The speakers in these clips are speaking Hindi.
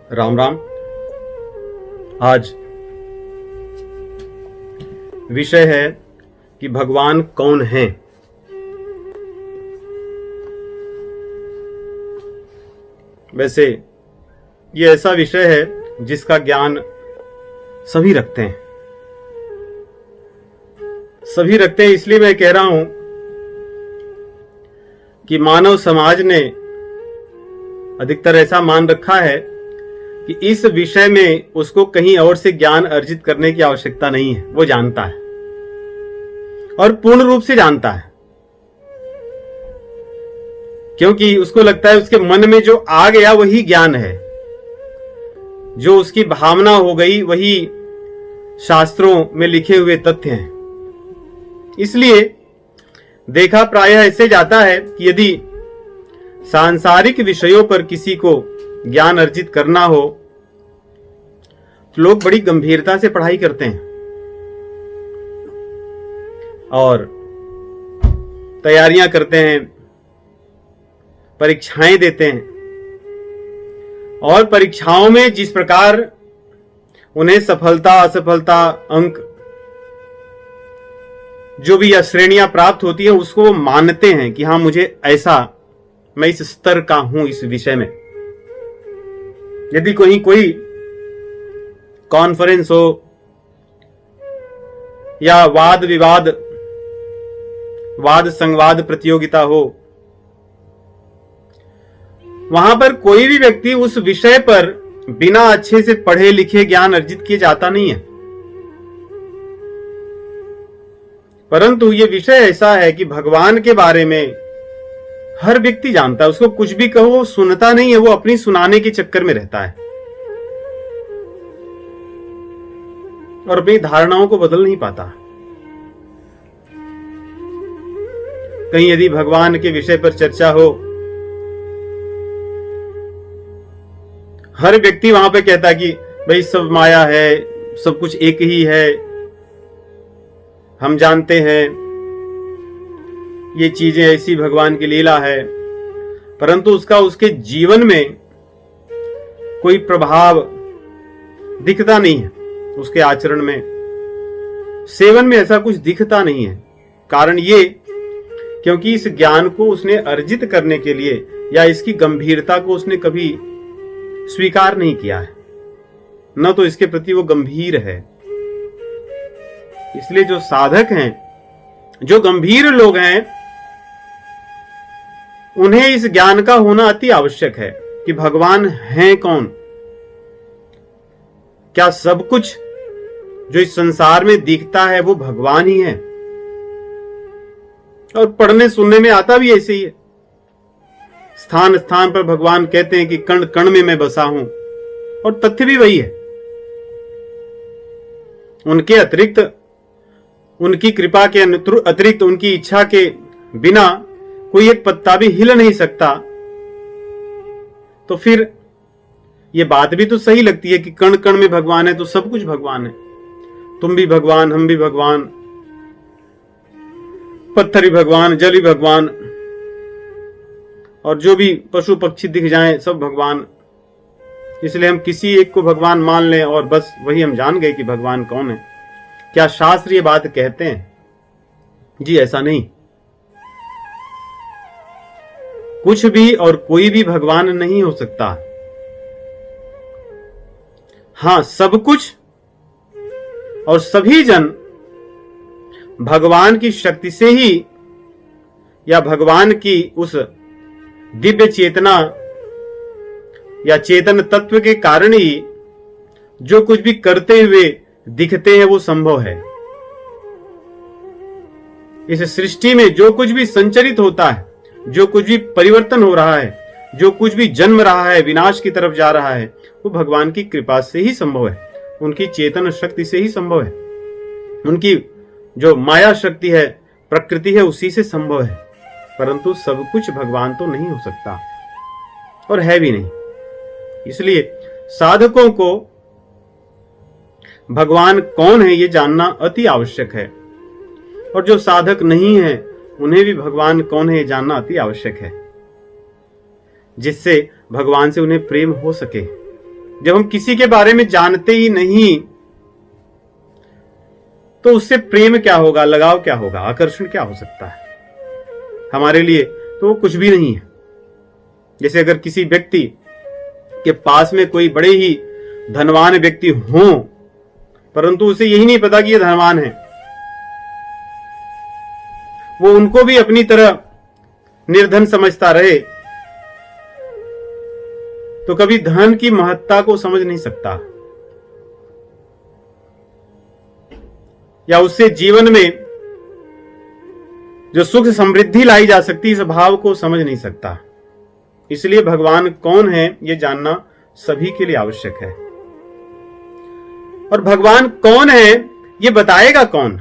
राम राम। आज विषय है कि भगवान कौन है। वैसे ये ऐसा विषय है जिसका ज्ञान सभी रखते हैं। सभी रखते हैं इसलिए मैं कह रहा हूं कि मानव समाज ने अधिकतर ऐसा मान रखा है कि इस विषय में उसको कहीं और से ज्ञान अर्जित करने की आवश्यकता नहीं है। वो जानता है और पूर्ण रूप से जानता है, क्योंकि उसको लगता है उसके मन में जो आ गया वही ज्ञान है, जो उसकी भावना हो गई वही शास्त्रों में लिखे हुए तथ्य हैं। इसलिए देखा प्रायः ऐसे जाता है कि यदि सांसारिक विषयों पर किसी को ज्ञान अर्जित करना हो तो लोग बड़ी गंभीरता से पढ़ाई करते हैं और तैयारियां करते हैं, परीक्षाएं देते हैं और परीक्षाओं में जिस प्रकार उन्हें सफलता असफलता अंक जो भी या श्रेणियां प्राप्त होती है उसको वो मानते हैं कि हां मुझे ऐसा, मैं इस स्तर का हूं इस विषय में। यदि कोई कॉन्फ्रेंस हो या वाद विवाद वाद संवाद प्रतियोगिता हो, वहां पर कोई भी व्यक्ति उस विषय पर बिना अच्छे से पढ़े लिखे ज्ञान अर्जित किए जाता नहीं है। परंतु यह विषय ऐसा है कि भगवान के बारे में हर व्यक्ति जानता है। उसको कुछ भी कहो वो सुनता नहीं है, वो अपनी सुनाने के चक्कर में रहता है और अपनी धारणाओं को बदल नहीं पाता। कहीं यदि भगवान के विषय पर चर्चा हो, हर व्यक्ति वहां पे कहता है कि भाई सब माया है, सब कुछ एक ही है, हम जानते हैं ये चीजें ऐसी भगवान की लीला है। परंतु उसका उसके जीवन में कोई प्रभाव दिखता नहीं है, उसके आचरण में, सेवन में ऐसा कुछ दिखता नहीं है। कारण ये क्योंकि इस ज्ञान को उसने अर्जित करने के लिए या इसकी गंभीरता को उसने कभी स्वीकार नहीं किया है, न तो इसके प्रति वो गंभीर है। इसलिए जो साधक हैं, जो गंभीर लोग हैं, उन्हें इस ज्ञान का होना अति आवश्यक है कि भगवान हैं कौन। क्या सब कुछ जो इस संसार में दिखता है वो भगवान ही है? और पढ़ने सुनने में आता भी ऐसे ही है। स्थान स्थान पर भगवान कहते हैं कि कण कण में मैं बसा हूं, और तथ्य भी वही है। उनके अतिरिक्त, उनकी कृपा के अतिरिक्त, उनकी इच्छा के बिना कोई एक पत्ता भी हिल नहीं सकता। तो फिर यह बात भी तो सही लगती है कि कण कण में भगवान है तो सब कुछ भगवान है। तुम भी भगवान, हम भी भगवान, पत्थर ही भगवान, जल ही भगवान, और जो भी पशु पक्षी दिख जाएं सब भगवान। इसलिए हम किसी एक को भगवान मान लें और बस वही हम जान गए कि भगवान कौन है। क्या शास्त्र ये बात कहते हैं? जी ऐसा नहीं। कुछ भी और कोई भी भगवान नहीं हो सकता। हां, सब कुछ और सभी जन भगवान की शक्ति से ही या भगवान की उस दिव्य चेतना या चेतन तत्व के कारण ही जो कुछ भी करते हुए दिखते हैं वो संभव है। इस सृष्टि में जो कुछ भी संचरित होता है, जो कुछ भी परिवर्तन हो रहा है, जो कुछ भी जन्म रहा है, विनाश की तरफ जा रहा है, वो भगवान की कृपा से ही संभव है, उनकी चेतन शक्ति से ही संभव है, उनकी जो माया शक्ति है, प्रकृति है, उसी से संभव है। परंतु सब कुछ भगवान तो नहीं हो सकता और है भी नहीं। इसलिए साधकों को भगवान कौन है ये जानना अति आवश्यक है, और जो साधक नहीं है उन्हें भी भगवान कौन है ये जानना अति आवश्यक है, जिससे भगवान से उन्हें प्रेम हो सके। जब हम किसी के बारे में जानते ही नहीं तो उससे प्रेम क्या होगा, लगाव क्या होगा, आकर्षण क्या हो सकता है हमारे लिए? तो वो कुछ भी नहीं है। जैसे अगर किसी व्यक्ति के पास में कोई बड़े ही धनवान व्यक्ति हो, परंतु उसे यही नहीं पता कि ये धनवान है, वो उनको भी अपनी तरह निर्धन समझता रहे, तो कभी धन की महत्ता को समझ नहीं सकता, या उससे जीवन में जो सुख समृद्धि लाई जा सकती इस भाव को समझ नहीं सकता। इसलिए भगवान कौन है यह जानना सभी के लिए आवश्यक है। और भगवान कौन है यह बताएगा कौन,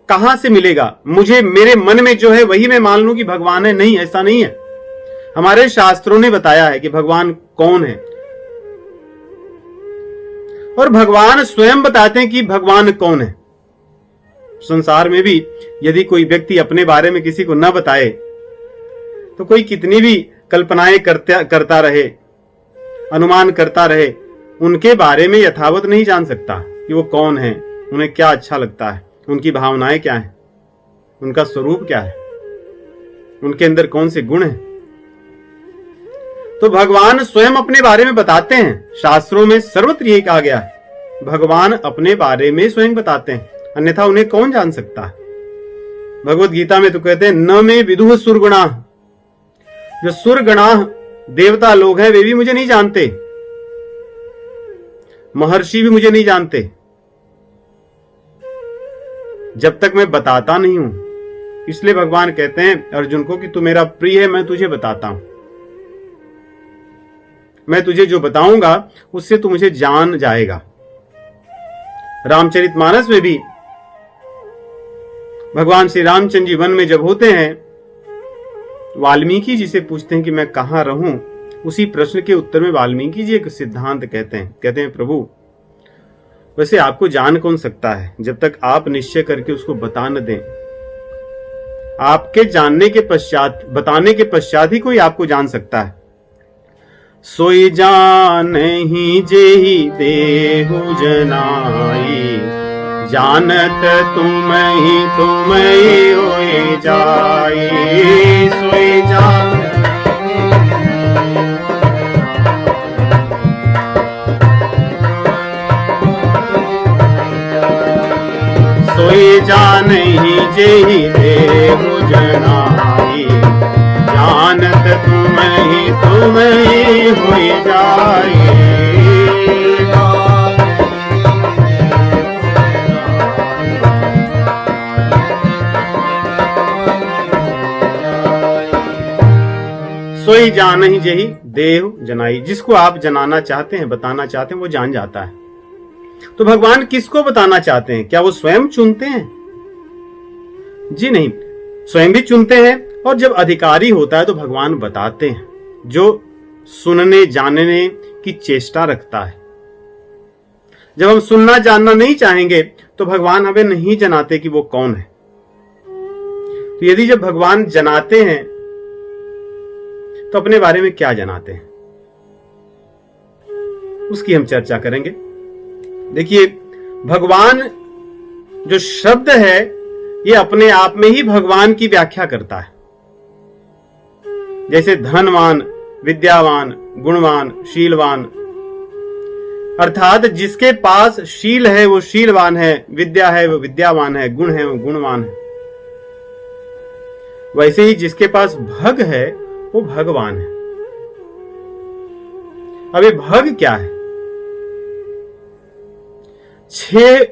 कहां से मिलेगा? मुझे मेरे मन में जो है वही मैं मान लूं कि भगवान है? नहीं, ऐसा नहीं है। हमारे शास्त्रों ने बताया है कि भगवान कौन है, और भगवान स्वयं बताते हैं कि भगवान कौन है। संसार में भी यदि कोई व्यक्ति अपने बारे में किसी को न बताए तो कोई कितनी भी कल्पनाएं करता रहे, अनुमान करता रहे, उनके बारे में यथावत नहीं जान सकता कि वो कौन है, उन्हें क्या अच्छा लगता है, उनकी भावनाएं क्या है, उनका स्वरूप क्या है, उनके अंदर कौन से गुण हैं। तो भगवान स्वयं अपने बारे में बताते हैं। शास्त्रों में सर्वत्र यही कहा गया है, भगवान अपने बारे में स्वयं बताते हैं, अन्यथा उन्हें कौन जान सकता है। भगवत गीता में तो कहते हैं न में विदुह सुरगुणा, जो सुरगणा देवता लोग हैं वे भी मुझे नहीं जानते, महर्षि भी मुझे नहीं जानते, जब तक मैं बताता नहीं हूं। इसलिए भगवान कहते हैं अर्जुन को कि तू मेरा प्रिय है, मैं तुझे बताता हूं, मैं तुझे जो बताऊंगा उससे तू मुझे जान जाएगा। रामचरितमानस में भी भगवान श्री रामचंद्र जी वन में जब होते हैं, वाल्मीकि जी से पूछते हैं कि मैं कहां रहूं। उसी प्रश्न के उत्तर में वाल्मीकि जी एक सिद्धांत कहते हैं प्रभु वैसे आपको जान कौन सकता है जब तक आप निश्चय करके उसको बता न दें। आपके जानने के पश्चात, बताने के पश्चात ही कोई आपको जान सकता है। सोई जानहि जेहि देहु जनाई, जानत तुम ही होए जाई। सोई जान सोई जानहि जेहि देहु जनाई, जानत तुम ही होए जाई। सोई जानहि जेहि देहु जनाई, जिसको आप जनाना चाहते हैं, बताना चाहते हैं, वो जान जाता है। तो भगवान किसको बताना चाहते हैं? क्या वो स्वयं चुनते हैं? जी नहीं, स्वयं भी चुनते हैं, और जब अधिकारी होता है तो भगवान बताते हैं, जो सुनने जानने की चेष्टा रखता है। जब हम सुनना जानना नहीं चाहेंगे तो भगवान हमें नहीं जनाते कि वो कौन है। तो यदि जब भगवान जनाते हैं तो अपने बारे में क्या जनाते हैं, उसकी हम चर्चा करेंगे। देखिए, भगवान जो शब्द है ये अपने आप में ही भगवान की व्याख्या करता है। जैसे धनवान, विद्यावान, गुणवान, शीलवान, अर्थात जिसके पास शील है वो शीलवान है, विद्या है वो विद्यावान है, गुण है वो गुणवान है। वैसे ही जिसके पास भग है वो भगवान है। अब ये भग क्या है? 6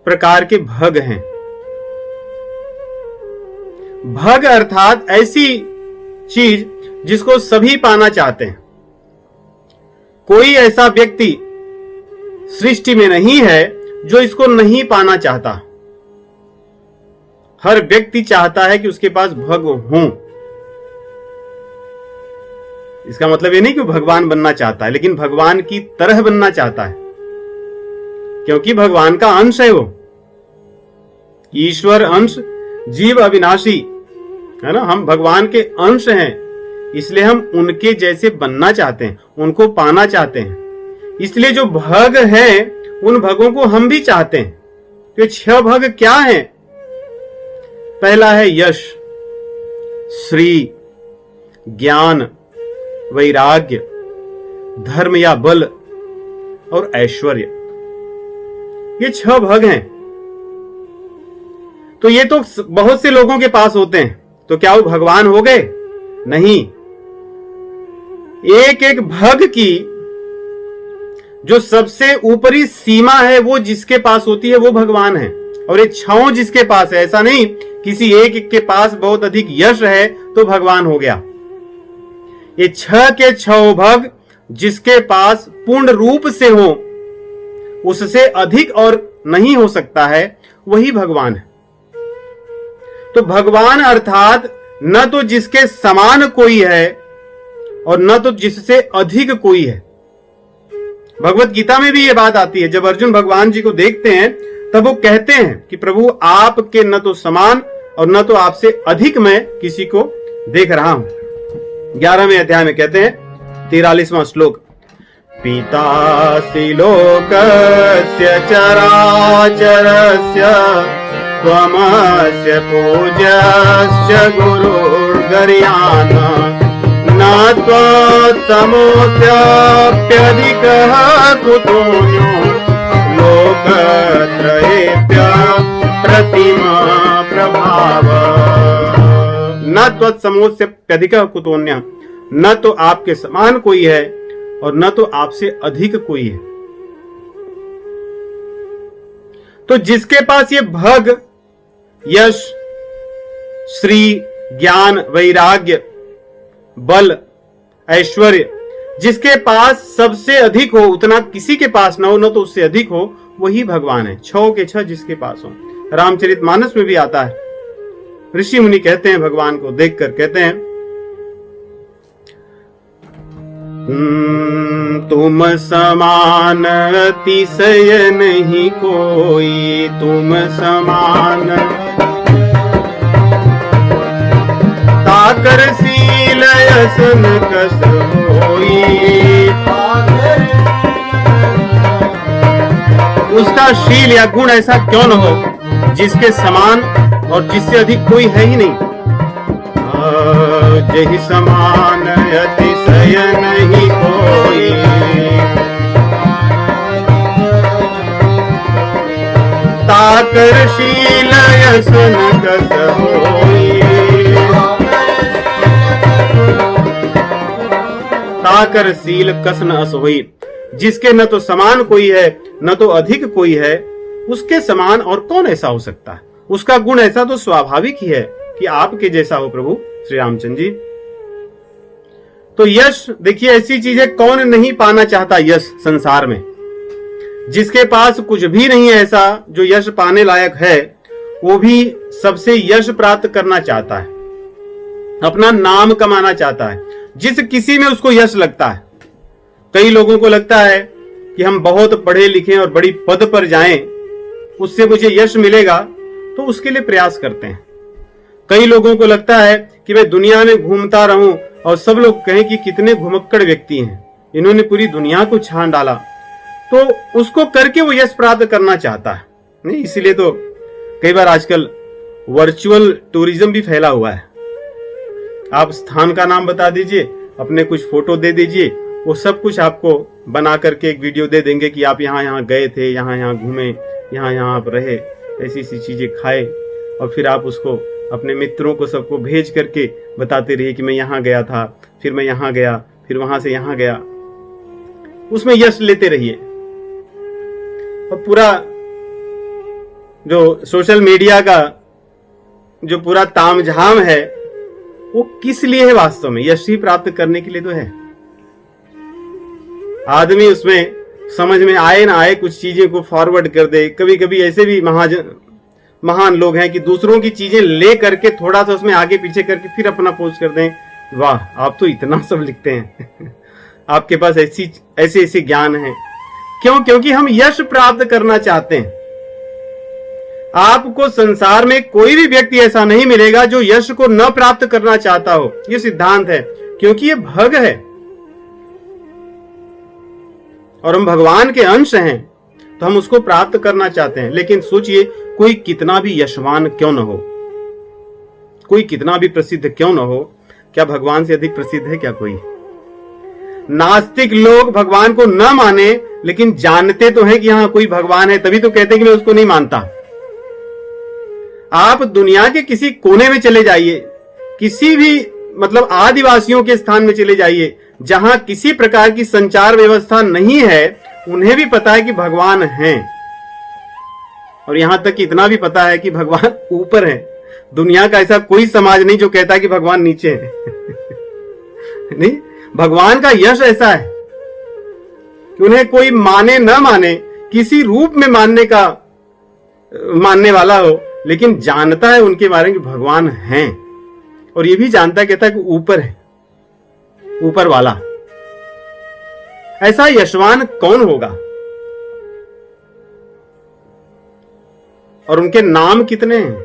प्रकार के भग हैं। भग अर्थात ऐसी चीज जिसको सभी पाना चाहते हैं। कोई ऐसा व्यक्ति सृष्टि में नहीं है जो इसको नहीं पाना चाहता। हर व्यक्ति चाहता है कि उसके पास भग हो। इसका मतलब ये नहीं कि भगवान बनना चाहता है, लेकिन भगवान की तरह बनना चाहता है, क्योंकि भगवान का अंश है वो। ईश्वर अंश, जीव अविनाशी है ना, हम भगवान के अंश हैं, इसलिए हम उनके जैसे बनना चाहते हैं, उनको पाना चाहते हैं। इसलिए जो भग है उन भगों को हम भी चाहते हैं। तो ये 6 भग क्या हैं? पहला है यश, श्री, ज्ञान, वैराग्य, धर्म या बल और ऐश्वर्य। ये 6 भग हैं। तो ये तो बहुत से लोगों के पास होते हैं, तो क्या वो भगवान हो गए? नहीं। एक एक भग की जो सबसे ऊपरी सीमा है वो जिसके पास होती है वो भगवान है। और ये 6 जिसके पास है, ऐसा नहीं किसी एक के पास बहुत अधिक यश है तो भगवान हो गया। ये 6 के 6 भग जिसके पास पूर्ण रूप से हो, उससे अधिक और नहीं हो सकता है, वही भगवान है। तो भगवान अर्थात न तो जिसके समान कोई है और न तो जिससे अधिक कोई है। भगवत गीता में भी यह बात आती है। जब अर्जुन भगवान जी को देखते हैं तब वो कहते हैं कि प्रभु आपके न तो समान और न तो आपसे अधिक मैं किसी को देख रहा हूं। 11वें अध्याय में कहते हैं 43वां श्लोक, पितासि लोकस्य चराचरस्य त्वमस्य पूज्यस्य गुरुर्गरीयान् न त्वत्समोऽस्याप्यधिकः कुतोऽन्यो लोकत्रयेऽप्य प्रतिमा प्रभाव। न त्वत्समोऽस्याप्यधिकः कुतोऽन्यः, न तो आपके समान कोई है और न तो आपसे अधिक कोई है। तो जिसके पास ये भग, यश, श्री, ज्ञान, वैराग्य, बल, ऐश्वर्य, जिसके पास सबसे अधिक हो, उतना किसी के पास ना हो, न तो उससे अधिक हो, वही भगवान है। 6 के 6 जिसके पास हो। रामचरितमानस में भी आता है। ऋषि मुनि कहते हैं भगवान को देखकर, कहते हैं तुम समान अतिशय नहीं कोई, तुम समान ताकर शील यसन कस होई। उसका शील या गुण ऐसा क्यों न हो जिसके समान और जिससे अधिक कोई है ही नहीं। जहि समान अतिशय नहीं कोई, ताकर शील यसन कस होई। ताकर शील कस न अस होई। जिसके न तो समान कोई है न तो अधिक कोई है, उसके समान और कौन ऐसा हो सकता है। उसका गुण ऐसा तो स्वाभाविक ही है कि आपके जैसा हो प्रभु श्री रामचंद्र जी। तो यश, देखिए ऐसी चीजें कौन नहीं पाना चाहता यश संसार में। जिसके पास कुछ भी नहीं है ऐसा जो यश पाने लायक है, वो भी सबसे यश प्राप्त करना चाहता है, अपना नाम कमाना चाहता है। जिस किसी में उसको यश लगता है। कई लोगों को लगता है कि हम बहुत पढ़े लिखे और बड़ी पद पर जाएं, उससे मुझे यश मिलेगा, तो उसके लिए प्रयास करते हैं। कई लोगों को लगता है कि मैं दुनिया में घूमता रहूं और सब लोग कहें कि कितने घुमक्कड़ व्यक्ति हैं, इन्होंने पूरी दुनिया को छान डाला, तो उसको करके वो यश प्राप्त करना चाहता है। नहीं, इसीलिए तो कई बार आजकल वर्चुअल टूरिज्म भी फैला हुआ है। आप स्थान का नाम बता दीजिए, अपने कुछ फोटो दे दीजिए, वो सब कुछ आपको बना करके एक वीडियो दे देंगे कि आप यहाँ यहाँ गए थे, यहाँ यहाँ घूमे, यहाँ यहाँ आप रहे, ऐसी ऐसी चीजें खाए, और फिर आप उसको अपने मित्रों को सबको भेज करके बताते रहिए कि मैं यहाँ गया था, फिर मैं यहाँ गया, फिर वहां से यहाँ गया। उसमें यश लेते रहिए। और पूरा जो सोशल मीडिया का जो पूरा तामझाम है, वो किस लिए है वास्तव में? यश ही प्राप्त करने के लिए तो है। आदमी उसमें समझ में आए ना आए कुछ चीजें को फॉरवर्ड कर दे। कभी कभी ऐसे भी महान लोग हैं कि दूसरों की चीजें ले करके थोड़ा सा उसमें आगे पीछे करके फिर अपना पोस्ट कर दें। वाह, आप तो इतना सब लिखते हैं आपके पास ऐसे ज्ञान है। क्यों? क्योंकि हम यश प्राप्त करना चाहते हैं। आपको संसार में कोई भी व्यक्ति ऐसा नहीं मिलेगा जो यश को न प्राप्त करना चाहता हो। ये सिद्धांत है, क्योंकि ये भग है। और हम भगवान के अंश हैं तो हम उसको प्राप्त करना चाहते हैं। लेकिन सोचिए, कोई कितना भी यशवान क्यों न हो, कोई कितना भी प्रसिद्ध क्यों न हो, क्या भगवान से अधिक प्रसिद्ध है क्या कोई? नास्तिक लोग भगवान को न माने लेकिन जानते तो हैं कि हाँ कोई भगवान है, तभी तो कहते हैं कि मैं उसको नहीं मानता। आप दुनिया के किसी कोने में चले जाइए, किसी भी मतलब आदिवासियों के स्थान में चले जाइए जहां किसी प्रकार की संचार व्यवस्था नहीं है, उन्हें भी पता है कि भगवान हैं। और यहां तक कि इतना भी पता है कि भगवान ऊपर है। दुनिया का ऐसा कोई समाज नहीं जो कहता है कि भगवान नीचे है। नहीं, भगवान का यश ऐसा है कि उन्हें कोई माने न माने, किसी रूप में मानने वाला हो, लेकिन जानता है उनके बारे में कि भगवान हैं। और ये भी जानता है, कहता है कि ऊपर है, ऊपर वाला। ऐसा यशवान कौन होगा? और उनके नाम कितने हैं?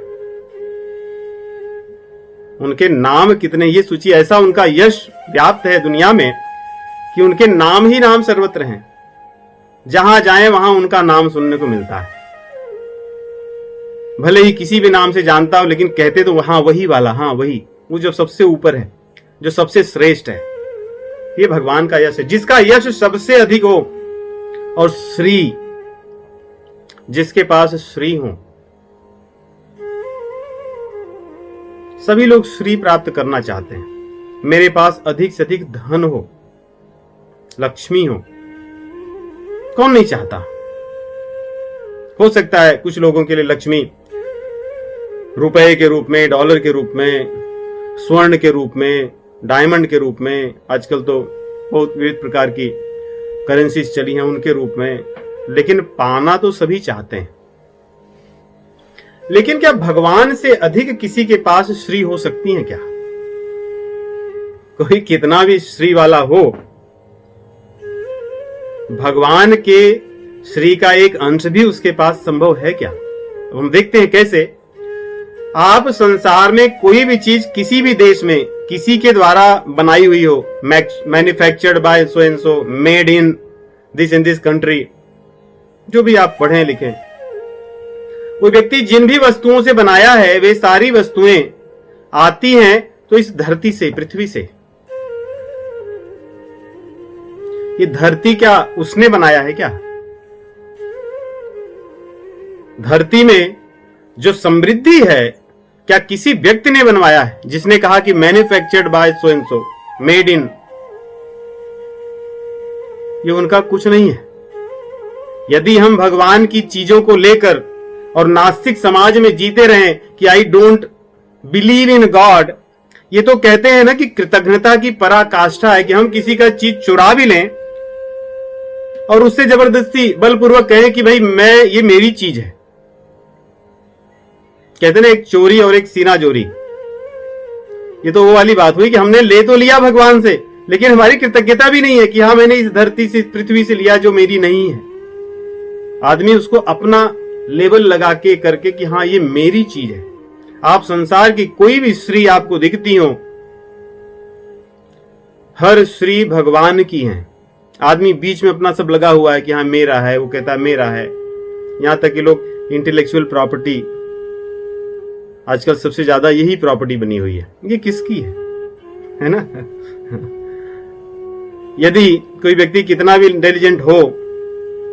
उनके नाम कितने, ये सोचिए। ऐसा उनका यश व्याप्त है दुनिया में कि उनके नाम ही नाम सर्वत्र हैं। जहां जाए वहां उनका नाम सुनने को मिलता है। भले ही किसी भी नाम से जानता हो, लेकिन कहते तो हाँ वही वाला, हाँ वही, वो जो सबसे ऊपर है, जो सबसे श्रेष्ठ है। ये भगवान का यश है, जिसका यश सबसे अधिक हो। और श्री, जिसके पास श्री हो। सभी लोग श्री प्राप्त करना चाहते हैं। मेरे पास अधिक से अधिक धन हो, लक्ष्मी हो, कौन नहीं चाहता? हो सकता है कुछ लोगों के लिए लक्ष्मी रुपए के रूप में, डॉलर के रूप में, स्वर्ण के रूप में, डायमंड के रूप में, आजकल तो बहुत विविध प्रकार की करेंसीज चली हैं, उनके रूप में। लेकिन पाना तो सभी चाहते हैं। लेकिन क्या भगवान से अधिक किसी के पास श्री हो सकती है क्या? कोई कितना भी श्री वाला हो, भगवान के श्री का एक अंश भी उसके पास संभव है क्या? हम देखते हैं कैसे आप संसार में कोई भी चीज किसी भी देश में किसी के द्वारा बनाई हुई हो, manufactured by so and so, made in this country, जो भी आप पढ़ें लिखें, वो व्यक्ति जिन भी वस्तुओं से बनाया है वे सारी वस्तुएं आती हैं तो इस धरती से, पृथ्वी से। ये धरती क्या उसने बनाया है क्या? धरती में जो समृद्धि है क्या किसी व्यक्ति ने बनवाया है, जिसने कहा कि manufactured by so and so, made in? ये उनका कुछ नहीं है। यदि हम भगवान की चीजों को लेकर और नास्तिक समाज में जीते रहें कि I don't believe in God, ये तो कहते हैं ना कि कृतज्ञता की पराकाष्ठा है कि हम किसी का चीज चुरा भी लें और उससे जबरदस्ती बलपूर्वक कहें कि भाई ये मेरी चीज है। कहते ना एक चोरी और एक सीना जोरी। ये तो वो वाली बात हुई कि हमने ले तो लिया भगवान से, लेकिन हमारी कृतज्ञता भी नहीं है कि हाँ मैंने इस धरती से, पृथ्वी से लिया जो मेरी नहीं है। आदमी उसको अपना लेबल लगा के करके कि हाँ ये मेरी चीज है। आप संसार की कोई भी श्री आपको दिखती हो, हर श्री भगवान की है। आदमी बीच में अपना सब लगा हुआ है कि हाँ मेरा है, वो कहता है मेरा है। यहां तक कि लोग इंटेलेक्चुअल प्रॉपर्टी, आजकल सबसे ज्यादा यही प्रॉपर्टी बनी हुई है, ये किसकी है ना? यदि कोई व्यक्ति कितना भी इंटेलिजेंट हो,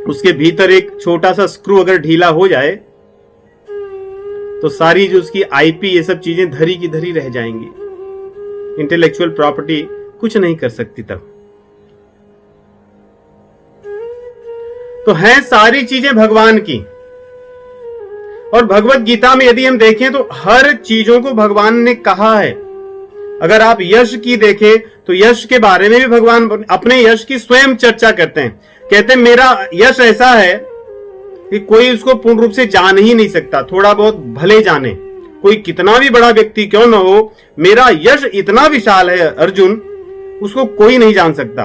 उसके भीतर एक छोटा सा स्क्रू अगर ढीला हो जाए तो सारी जो उसकी आईपी, ये सब चीजें धरी की धरी रह जाएंगी। इंटेलेक्चुअल प्रॉपर्टी कुछ नहीं कर सकती तब। तो है सारी चीजें भगवान की। और भगवत गीता में यदि हम देखें तो हर चीजों को भगवान ने कहा है। अगर आप यश की देखें तो यश के बारे में भी भगवान अपने यश की स्वयं चर्चा करते हैं। कहते हैं मेरा यश ऐसा है कि कोई उसको पूर्ण रूप से जान ही नहीं सकता, थोड़ा बहुत भले जाने, कोई कितना भी बड़ा व्यक्ति क्यों न हो, मेरा यश इतना विशाल है अर्जुन, उसको कोई नहीं जान सकता।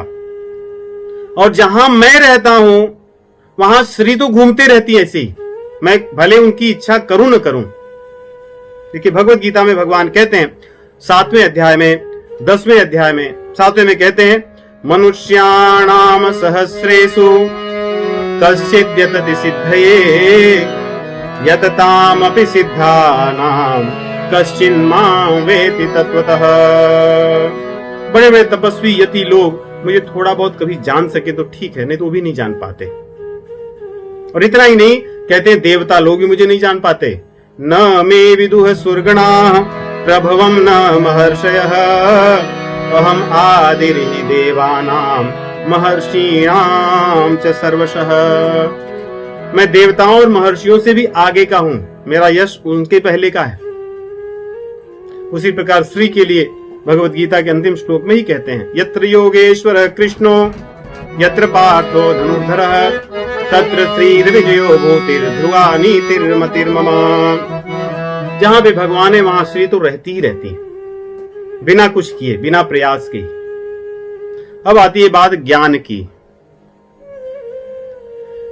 और जहां मैं रहता हूं वहां श्री तो घूमते रहती है ऐसे ही, मैं भले उनकी इच्छा करूं न करूं। देखिए भगवत गीता में भगवान कहते हैं 7वें अध्याय में, 10वें अध्याय में, 7वें में कहते हैं मनुष्याणाम सहस्रेषु कश्चिद् यतति सिद्धये यततामपि सिद्धानाम कश्चिन्मां वेति तत्वतः। बड़े बड़े तपस्वी यति लोग मुझे थोड़ा बहुत कभी जान सके तो ठीक है, नहीं तो वो भी नहीं जान पाते। और इतना ही नहीं, कहते हैं देवता लोग भी मुझे नहीं जान पाते। न मे विदुः सुरगणा प्रभवम न महर्षयः अहम आदिर्हि देवानां महर्षीणां च सर्वशः। मैं देवताओं और महर्षियों से भी आगे का हूं, मेरा यश उनके पहले का है। उसी प्रकार श्री के लिए भगवत गीता के अंतिम श्लोक में ही कहते हैं, यत्र योगेश्वर कृष्णो यत्र पार्थो धनुर्धरः तत्र श्रीर्विजयो भूतिर्ध्रुवा नीतिर्मतिर्मम। जहां भी भगवान है वहां श्री तो रहती ही रहती है, बिना कुछ किए, बिना प्रयास के। अब आती है बात ज्ञान की।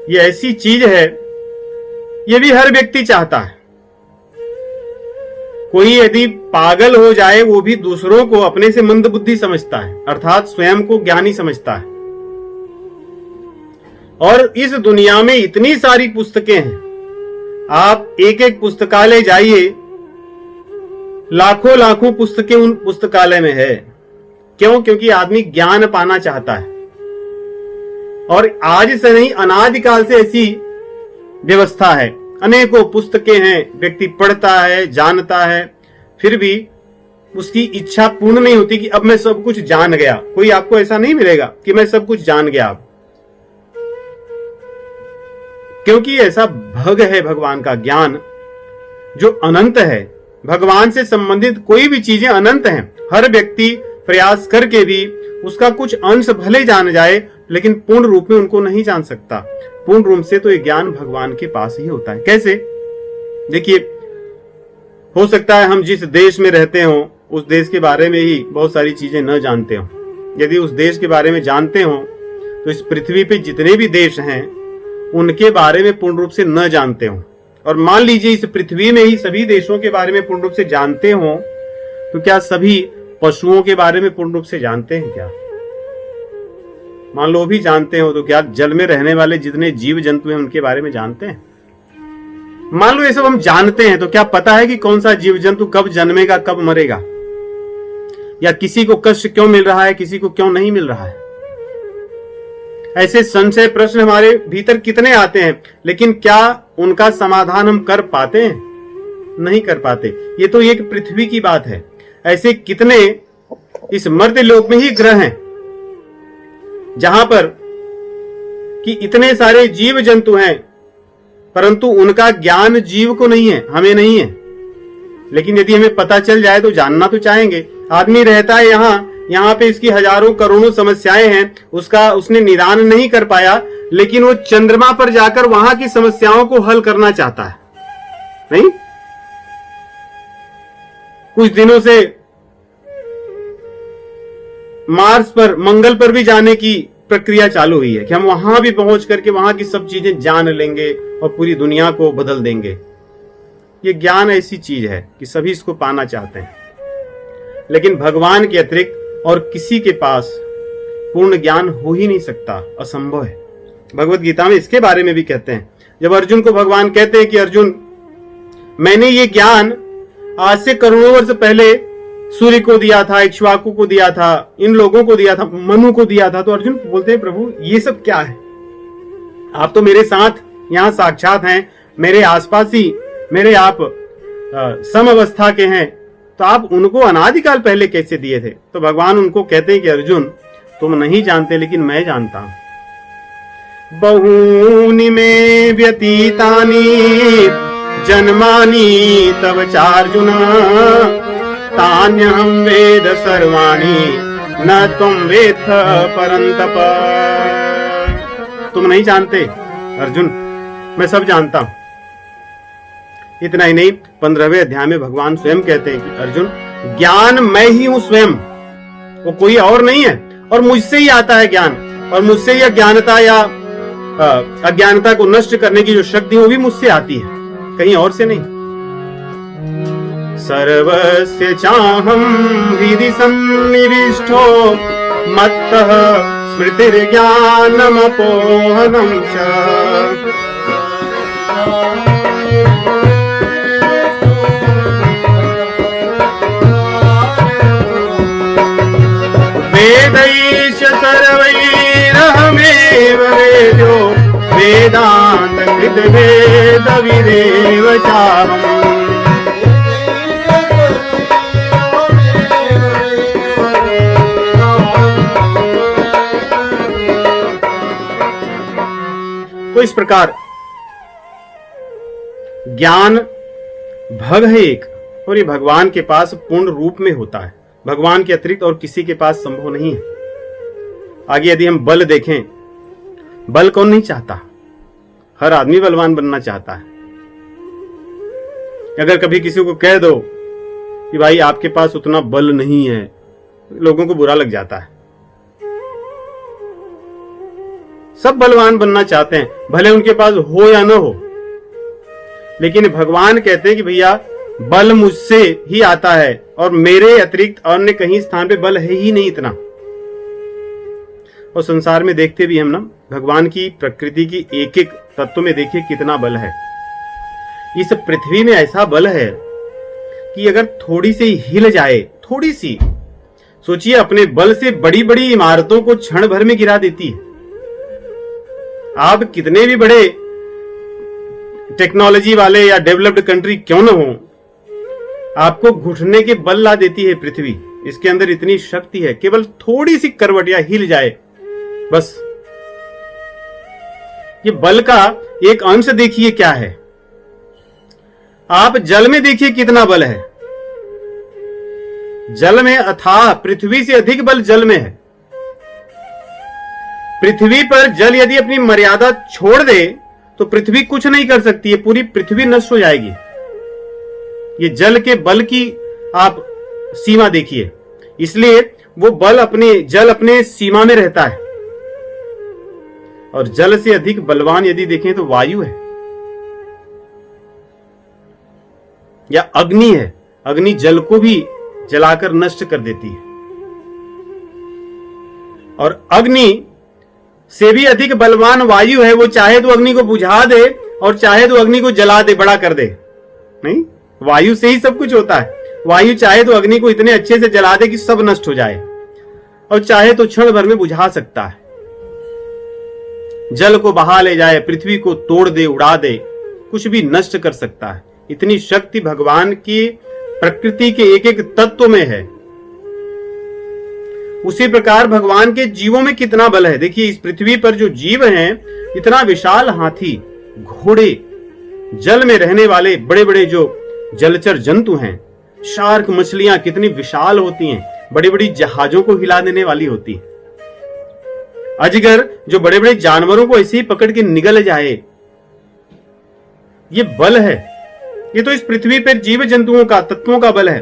ये ऐसी चीज है, ये भी हर व्यक्ति चाहता है। कोई यदि पागल हो जाए वो भी दूसरों को अपने से मंदबुद्धि समझता है, अर्थात स्वयं को ज्ञानी समझता है। और इस दुनिया में इतनी सारी पुस्तकें हैं, आप एक एक पुस्तकालय जाइए, लाखों लाखों पुस्तकें उन पुस्तकालय में है। क्यों? क्योंकि आदमी ज्ञान पाना चाहता है। और आज से नहीं, अनादिकाल से ऐसी व्यवस्था है। अनेकों पुस्तकें हैं, व्यक्ति पढ़ता है, जानता है, फिर भी उसकी इच्छा पूर्ण नहीं होती कि अब मैं सब कुछ जान गया। कोई आपको ऐसा नहीं मिलेगा कि मैं सब कुछ जान गया। क्योंकि ऐसा भग है भगवान का ज्ञान जो अनंत है। भगवान से संबंधित कोई भी चीजें अनंत हैं। हर व्यक्ति प्रयास करके भी उसका कुछ अंश भले जान जाए, लेकिन पूर्ण रूप में उनको नहीं जान सकता। पूर्ण रूप से तो ये ज्ञान भगवान के पास ही होता है। कैसे? देखिए, हो सकता है हम जिस देश में रहते हो उस देश के बारे में ही बहुत सारी चीजें न जानते हो। यदि उस देश के बारे में जानते हो तो इस पृथ्वी पे जितने भी देश हैं उनके बारे में पूर्ण रूप से न जानते हो। और मान लीजिए इस पृथ्वी में ही सभी देशों के बारे में पूर्ण रूप से जानते हो, तो क्या सभी पशुओं के बारे में पूर्ण रूप से जानते हैं? क्या मान लो भी जानते हो, तो क्या जल में रहने वाले जितने जीव जंतु हैं उनके बारे में जानते हैं? मान लो ये सब हम जानते हैं, तो क्या पता है कि कौन सा जीव जंतु कब जन्मेगा, कब मरेगा, या किसी को कष्ट क्यों मिल रहा है, किसी को क्यों नहीं मिल रहा है? ऐसे संशय प्रश्न हमारे भीतर कितने आते हैं, लेकिन क्या उनका समाधान हम कर पाते हैं? नहीं कर पाते। ये तो एक पृथ्वी की बात है। ऐसे कितने इस मर्त्य लोक में ही ग्रह हैं जहां पर कि इतने सारे जीव जंतु हैं, परंतु उनका ज्ञान जीव को नहीं है, हमें नहीं है। लेकिन यदि हमें पता चल जाए तो जानना तो चाहेंगे। आदमी रहता है यहाँ पे इसकी हजारों करोड़ों समस्याएं हैं, उसने निदान नहीं कर पाया, लेकिन वो चंद्रमा पर जाकर वहां की समस्याओं को हल करना चाहता है। नहीं, कुछ दिनों से मार्स पर, मंगल पर भी जाने की प्रक्रिया चालू हुई है कि हम वहां भी पहुंच करके वहां की सब चीजें जान लेंगे और पूरी दुनिया को बदल देंगे। ये ज्ञान ऐसी चीज है कि सभी इसको पाना चाहते हैं, लेकिन भगवान के अतिरिक्त और किसी के पास पूर्ण ज्ञान हो ही नहीं सकता, असंभव है। भगवत गीता में इसके बारे में भी कहते हैं। जब अर्जुन को भगवान कहते हैं कि अर्जुन, मैंने ये ज्ञान आज से करोड़ों वर्ष पहले सूर्य को दिया था, इक्ष्वाकु को दिया था, इन लोगों को दिया था, मनु को दिया था, तो अर्जुन बोलते हैं प्रभु ये सब क्या है? आप तो मेरे साथ यहाँ साक्षात हैं, मेरे आसपास ही, मेरे आप समअवस्था के हैं, तो आप उनको अनादिकाल पहले कैसे दिए थे? तो भगवान उनको कहते हैं कि अर्जुन तुम नहीं जानते, लेकिन मैं जानता हूं। बहूनि में व्यतीतानि जन्मानि तव चार्जुन तान्यहं वेद सर्वाणि न तुम वेत्थ परंतप। तुम नहीं जानते अर्जुन, मैं सब जानता हूं। इतना ही नहीं, 15वें अध्याय में भगवान स्वयं कहते हैं कि अर्जुन, ज्ञान मैं ही हूं स्वयं, वो कोई और नहीं है, और मुझसे ही आता है ज्ञान, और मुझसे ही अज्ञानता या अज्ञानता को नष्ट करने की जो शक्ति है वो भी मुझसे आती है, कहीं और से नहीं। सर्वस्य चाहं हृदि सन्निविष्टो मत्तः स्मृतिर्ज्ञानमपोहनं च वेदैश्च सर्वैरहमेव वेद्यो वेदान्तकृतवेदविदेव चाहम्। तो इस प्रकार ज्ञान भग है एक, और ये भगवान के पास पूर्ण रूप में होता है। भगवान के अतिरिक्त और किसी के पास संभव नहीं है। आगे यदि हम बल देखें, बल कौन नहीं चाहता? हर आदमी बलवान बनना चाहता है। अगर कभी किसी को कह दो कि भाई आपके पास उतना बल नहीं है, लोगों को बुरा लग जाता है। सब बलवान बनना चाहते हैं, भले उनके पास हो या न हो, लेकिन भगवान कहते हैं कि भैया बल मुझसे ही आता है और मेरे अतिरिक्त अन्य कहीं स्थान पे बल है ही नहीं इतना। और संसार में देखते भी हम ना, भगवान की प्रकृति की एक एक तत्व में देखिए कितना बल है। इस पृथ्वी में ऐसा बल है कि अगर थोड़ी सी हिल जाए, थोड़ी सी, सोचिए अपने बल से बड़ी बड़ी इमारतों को क्षण भर में गिरा देती है। आप कितने भी बड़े टेक्नोलॉजी वाले या डेवलप्ड कंट्री क्यों न हो, आपको घुटने के बल ला देती है पृथ्वी। इसके अंदर इतनी शक्ति है, केवल थोड़ी सी करवट या हिल जाए बस। ये बल का एक अंश देखिए क्या है। आप जल में देखिए कितना बल है। जल में अथाह, पृथ्वी से अधिक बल जल में है। पृथ्वी पर जल यदि अपनी मर्यादा छोड़ दे तो पृथ्वी कुछ नहीं कर सकती है, पूरी पृथ्वी नष्ट हो जाएगी। ये जल के बल की आप सीमा देखिए, इसलिए वो बल जल अपने सीमा में रहता है। और जल से अधिक बलवान यदि देखें तो वायु है या अग्नि है। अग्नि जल को भी जलाकर नष्ट कर देती है। और अग्नि से भी अधिक बलवान वायु है। वो चाहे तो अग्नि को बुझा दे और चाहे तो अग्नि को जला दे, बड़ा कर दे। नहीं, वायु से ही सब कुछ होता है। वायु चाहे तो अग्नि को इतने अच्छे से जला दे कि सब नष्ट हो जाए, और चाहे तो क्षण भर में बुझा सकता है। जल को बहा ले जाए, पृथ्वी को तोड़ दे, उड़ा दे, कुछ भी नष्ट कर सकता है। इतनी शक्ति भगवान की प्रकृति के एक एक तत्व में है। उसी प्रकार भगवान के जीवों में कितना बल है। देखिए इस पृथ्वी पर जो जीव हैं, इतना विशाल हाथी, घोड़े, जल में रहने वाले बड़े बड़े जो जलचर जंतु हैं, शार्क मछलियां कितनी विशाल होती हैं, बड़ी बड़ी जहाजों को हिला देने वाली होती है। अजगर जो बड़े बड़े जानवरों को ऐसे ही पकड़ के निगल जाए, ये बल है। ये तो इस पृथ्वी पर जीव जंतुओं का, तत्वों का बल है।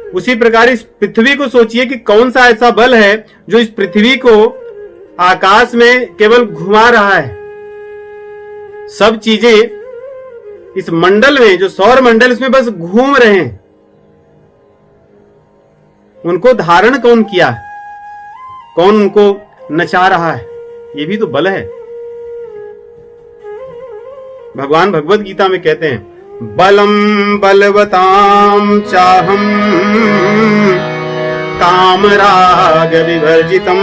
उसी प्रकार इस पृथ्वी को सोचिए कि कौन सा ऐसा बल है जो इस पृथ्वी को आकाश में केवल घुमा रहा है। सब चीजें इस मंडल में, जो सौर मंडल, इसमें बस घूम रहे हैं। उनको धारण कौन किया है, कौन उनको नचा रहा है, ये भी तो बल है। भगवान भगवत गीता में कहते हैं, बलम बलवताम चाहम कामराग विवर्जितम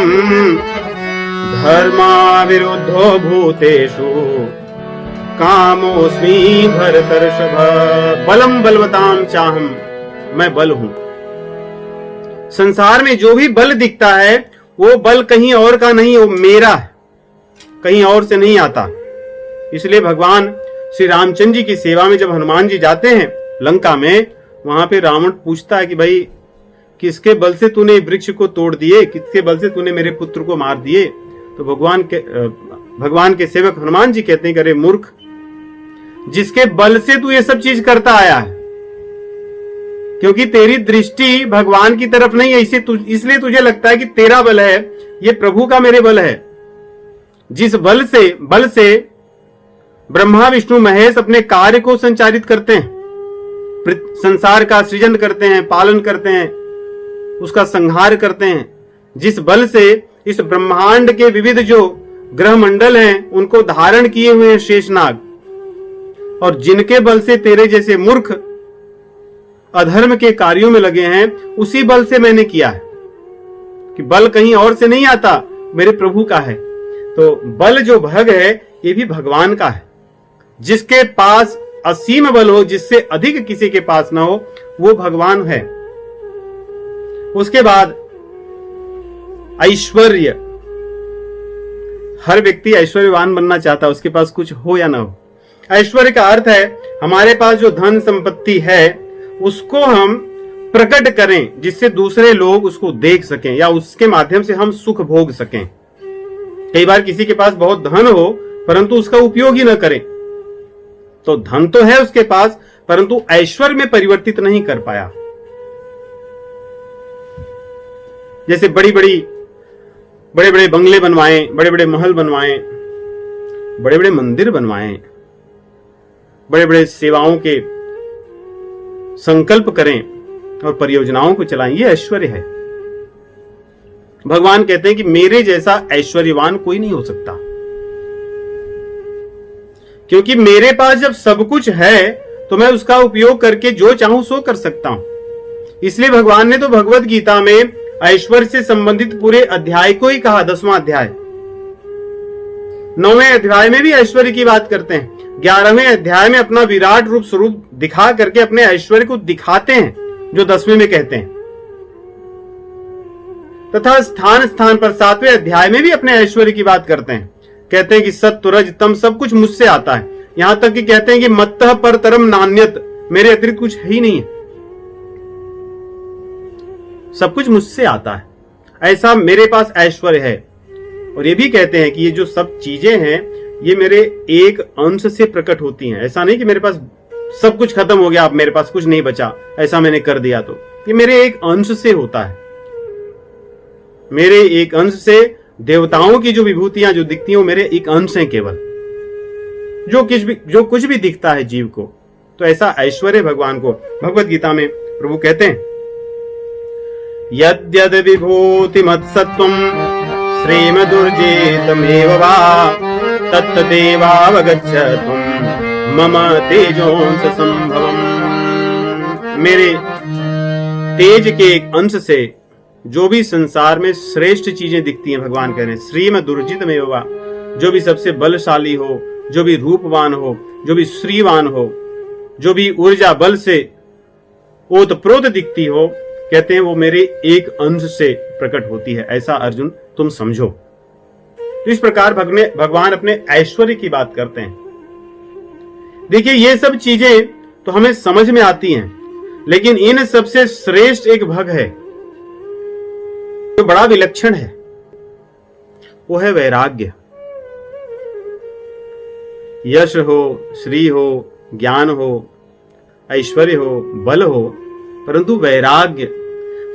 धर्मा विरुद्धो भूतेषु कामोस्मि भरतर्षभ। बलम बलवताम चाहम, मैं बल हूं। संसार में जो भी बल दिखता है वो बल कहीं और का नहीं, वो मेरा है, कहीं और से नहीं आता। इसलिए भगवान श्री रामचंद्र जी की सेवा में जब हनुमान जी जाते हैं लंका में, वहां पे रावण पूछता है कि भाई किसके बल से तूने वृक्ष को तोड़ दिए, किसके बल से तूने मेरे पुत्र को मार दिए। तो भगवान के सेवक हनुमान जी कहते हैं, अरे मूर्ख, जिसके बल से तू ये सब चीज करता आया है, क्योंकि तेरी दृष्टि भगवान की तरफ नहीं है, इसलिए तुझे लगता है कि तेरा बल है, ये प्रभु का मेरे बल है। जिस बल से ब्रह्मा विष्णु महेश अपने कार्य को संचालित करते हैं, संसार का सृजन करते हैं, पालन करते हैं, उसका संहार करते हैं, जिस बल से इस ब्रह्मांड के विविध जो ग्रह मंडल हैं उनको धारण किए हुए हैं शेषनाग, और जिनके बल से तेरे जैसे मूर्ख अधर्म के कार्यों में लगे हैं, उसी बल से मैंने किया है कि बल कहीं और से नहीं आता, मेरे प्रभु का है। तो बल जो भग है ये भी भगवान का है। जिसके पास असीम बल हो, जिससे अधिक किसी के पास ना हो, वो भगवान है। उसके बाद ऐश्वर्य, हर व्यक्ति ऐश्वर्यवान बनना चाहता है, उसके पास कुछ हो या ना हो। ऐश्वर्य का अर्थ है हमारे पास जो धन संपत्ति है उसको हम प्रकट करें, जिससे दूसरे लोग उसको देख सकें या उसके माध्यम से हम सुख भोग सकें। कई बार किसी के पास बहुत धन हो परंतु उसका उपयोग ही न करें, तो धन तो है उसके पास परंतु ऐश्वर्य में परिवर्तित नहीं कर पाया। जैसे बड़े बड़े बंगले बनवाएं, बड़े बड़े महल बनवाएं, बड़े बड़े मंदिर बनवाएं, बड़े बड़े सेवाओं के संकल्प करें और परियोजनाओं को चलाएं, ये ऐश्वर्य है। भगवान कहते हैं कि मेरे जैसा ऐश्वर्यवान कोई नहीं हो सकता, क्योंकि मेरे पास जब सब कुछ है तो मैं उसका उपयोग करके जो चाहूं सो कर सकता हूं। इसलिए भगवान ने तो भगवत गीता में ऐश्वर्य से संबंधित पूरे अध्याय को ही कहा, 10वां अध्याय। 9वें अध्याय में भी ऐश्वर्य की बात करते हैं, 11वें अध्याय में अपना विराट रूप स्वरूप दिखा करके अपने ऐश्वर्य को दिखाते हैं, जो 10वें में कहते हैं। तथा स्थान स्थान पर 7वें अध्याय में भी अपने ऐश्वर्य की बात करते हैं। कहते हैं कि सत्व रज तम सब कुछ मुझसे आता है, यहां तक कि कहते हैं कि मत्तः परतरम नान्यत, मेरे अतिरिक्त कुछ है ही नहीं है, सब कुछ मुझसे आता है, ऐसा मेरे पास ऐश्वर्य है। और ये भी कहते हैं कि ये जो सब चीजें हैं ये मेरे एक अंश से प्रकट होती हैं। ऐसा नहीं कि मेरे पास सब कुछ खत्म हो गया, अब मेरे पास कुछ नहीं बचा, ऐसा मैंने कर दिया, तो ये मेरे एक अंश से होता है। मेरे एक अंश से देवताओं की जो विभूतियां जो दिखती हैं वो मेरे एक अंश हैं केवल, जो कुछ भी दिखता है जीव को। तो ऐसा ऐश्वर्य भगवान को भगवत गीता में प्रभु कहते हैं, यद्यद् विभूति मत्सत्वम् श्रीमदुर्जितमेव वा तत्तदेवावगच्छतुम् मम तेजोंस संभवम्। मेरे तेज के एक अंश से जो भी संसार में श्रेष्ठ चीजें दिखती हैं, भगवान कह रहे हैं श्रीमदुर्जितमेव वा, जो भी सबसे बलशाली हो, जो भी रूपवान हो, जो भी श्रीवान हो, जो भी ऊर्जा बल से ओतप्रोत दिखती हो, कहते हैं वो मेरे एक अंश से प्रकट होती है, ऐसा अर्जुन तुम समझो। तो इस प्रकार भगवान अपने ऐश्वर्य की बात करते हैं। देखिए ये सब चीजें तो हमें समझ में आती हैं, लेकिन इन सबसे श्रेष्ठ एक भग है जो बड़ा विलक्षण है, वो है वैराग्य। यश हो, श्री हो, ज्ञान हो, ऐश्वर्य हो, बल हो, परंतु वैराग्य,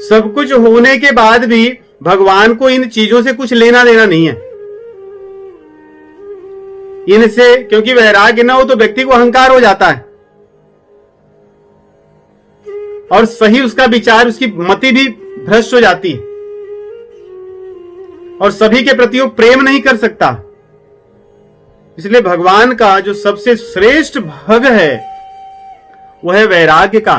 सब कुछ होने के बाद भी भगवान को इन चीजों से कुछ लेना देना नहीं है इनसे, क्योंकि वैराग्य ना हो तो व्यक्ति को अहंकार हो जाता है और सही उसका विचार, उसकी मति भी भ्रष्ट हो जाती है और सभी के प्रति वो प्रेम नहीं कर सकता। इसलिए भगवान का जो सबसे श्रेष्ठ भग है वह है वैराग्य का।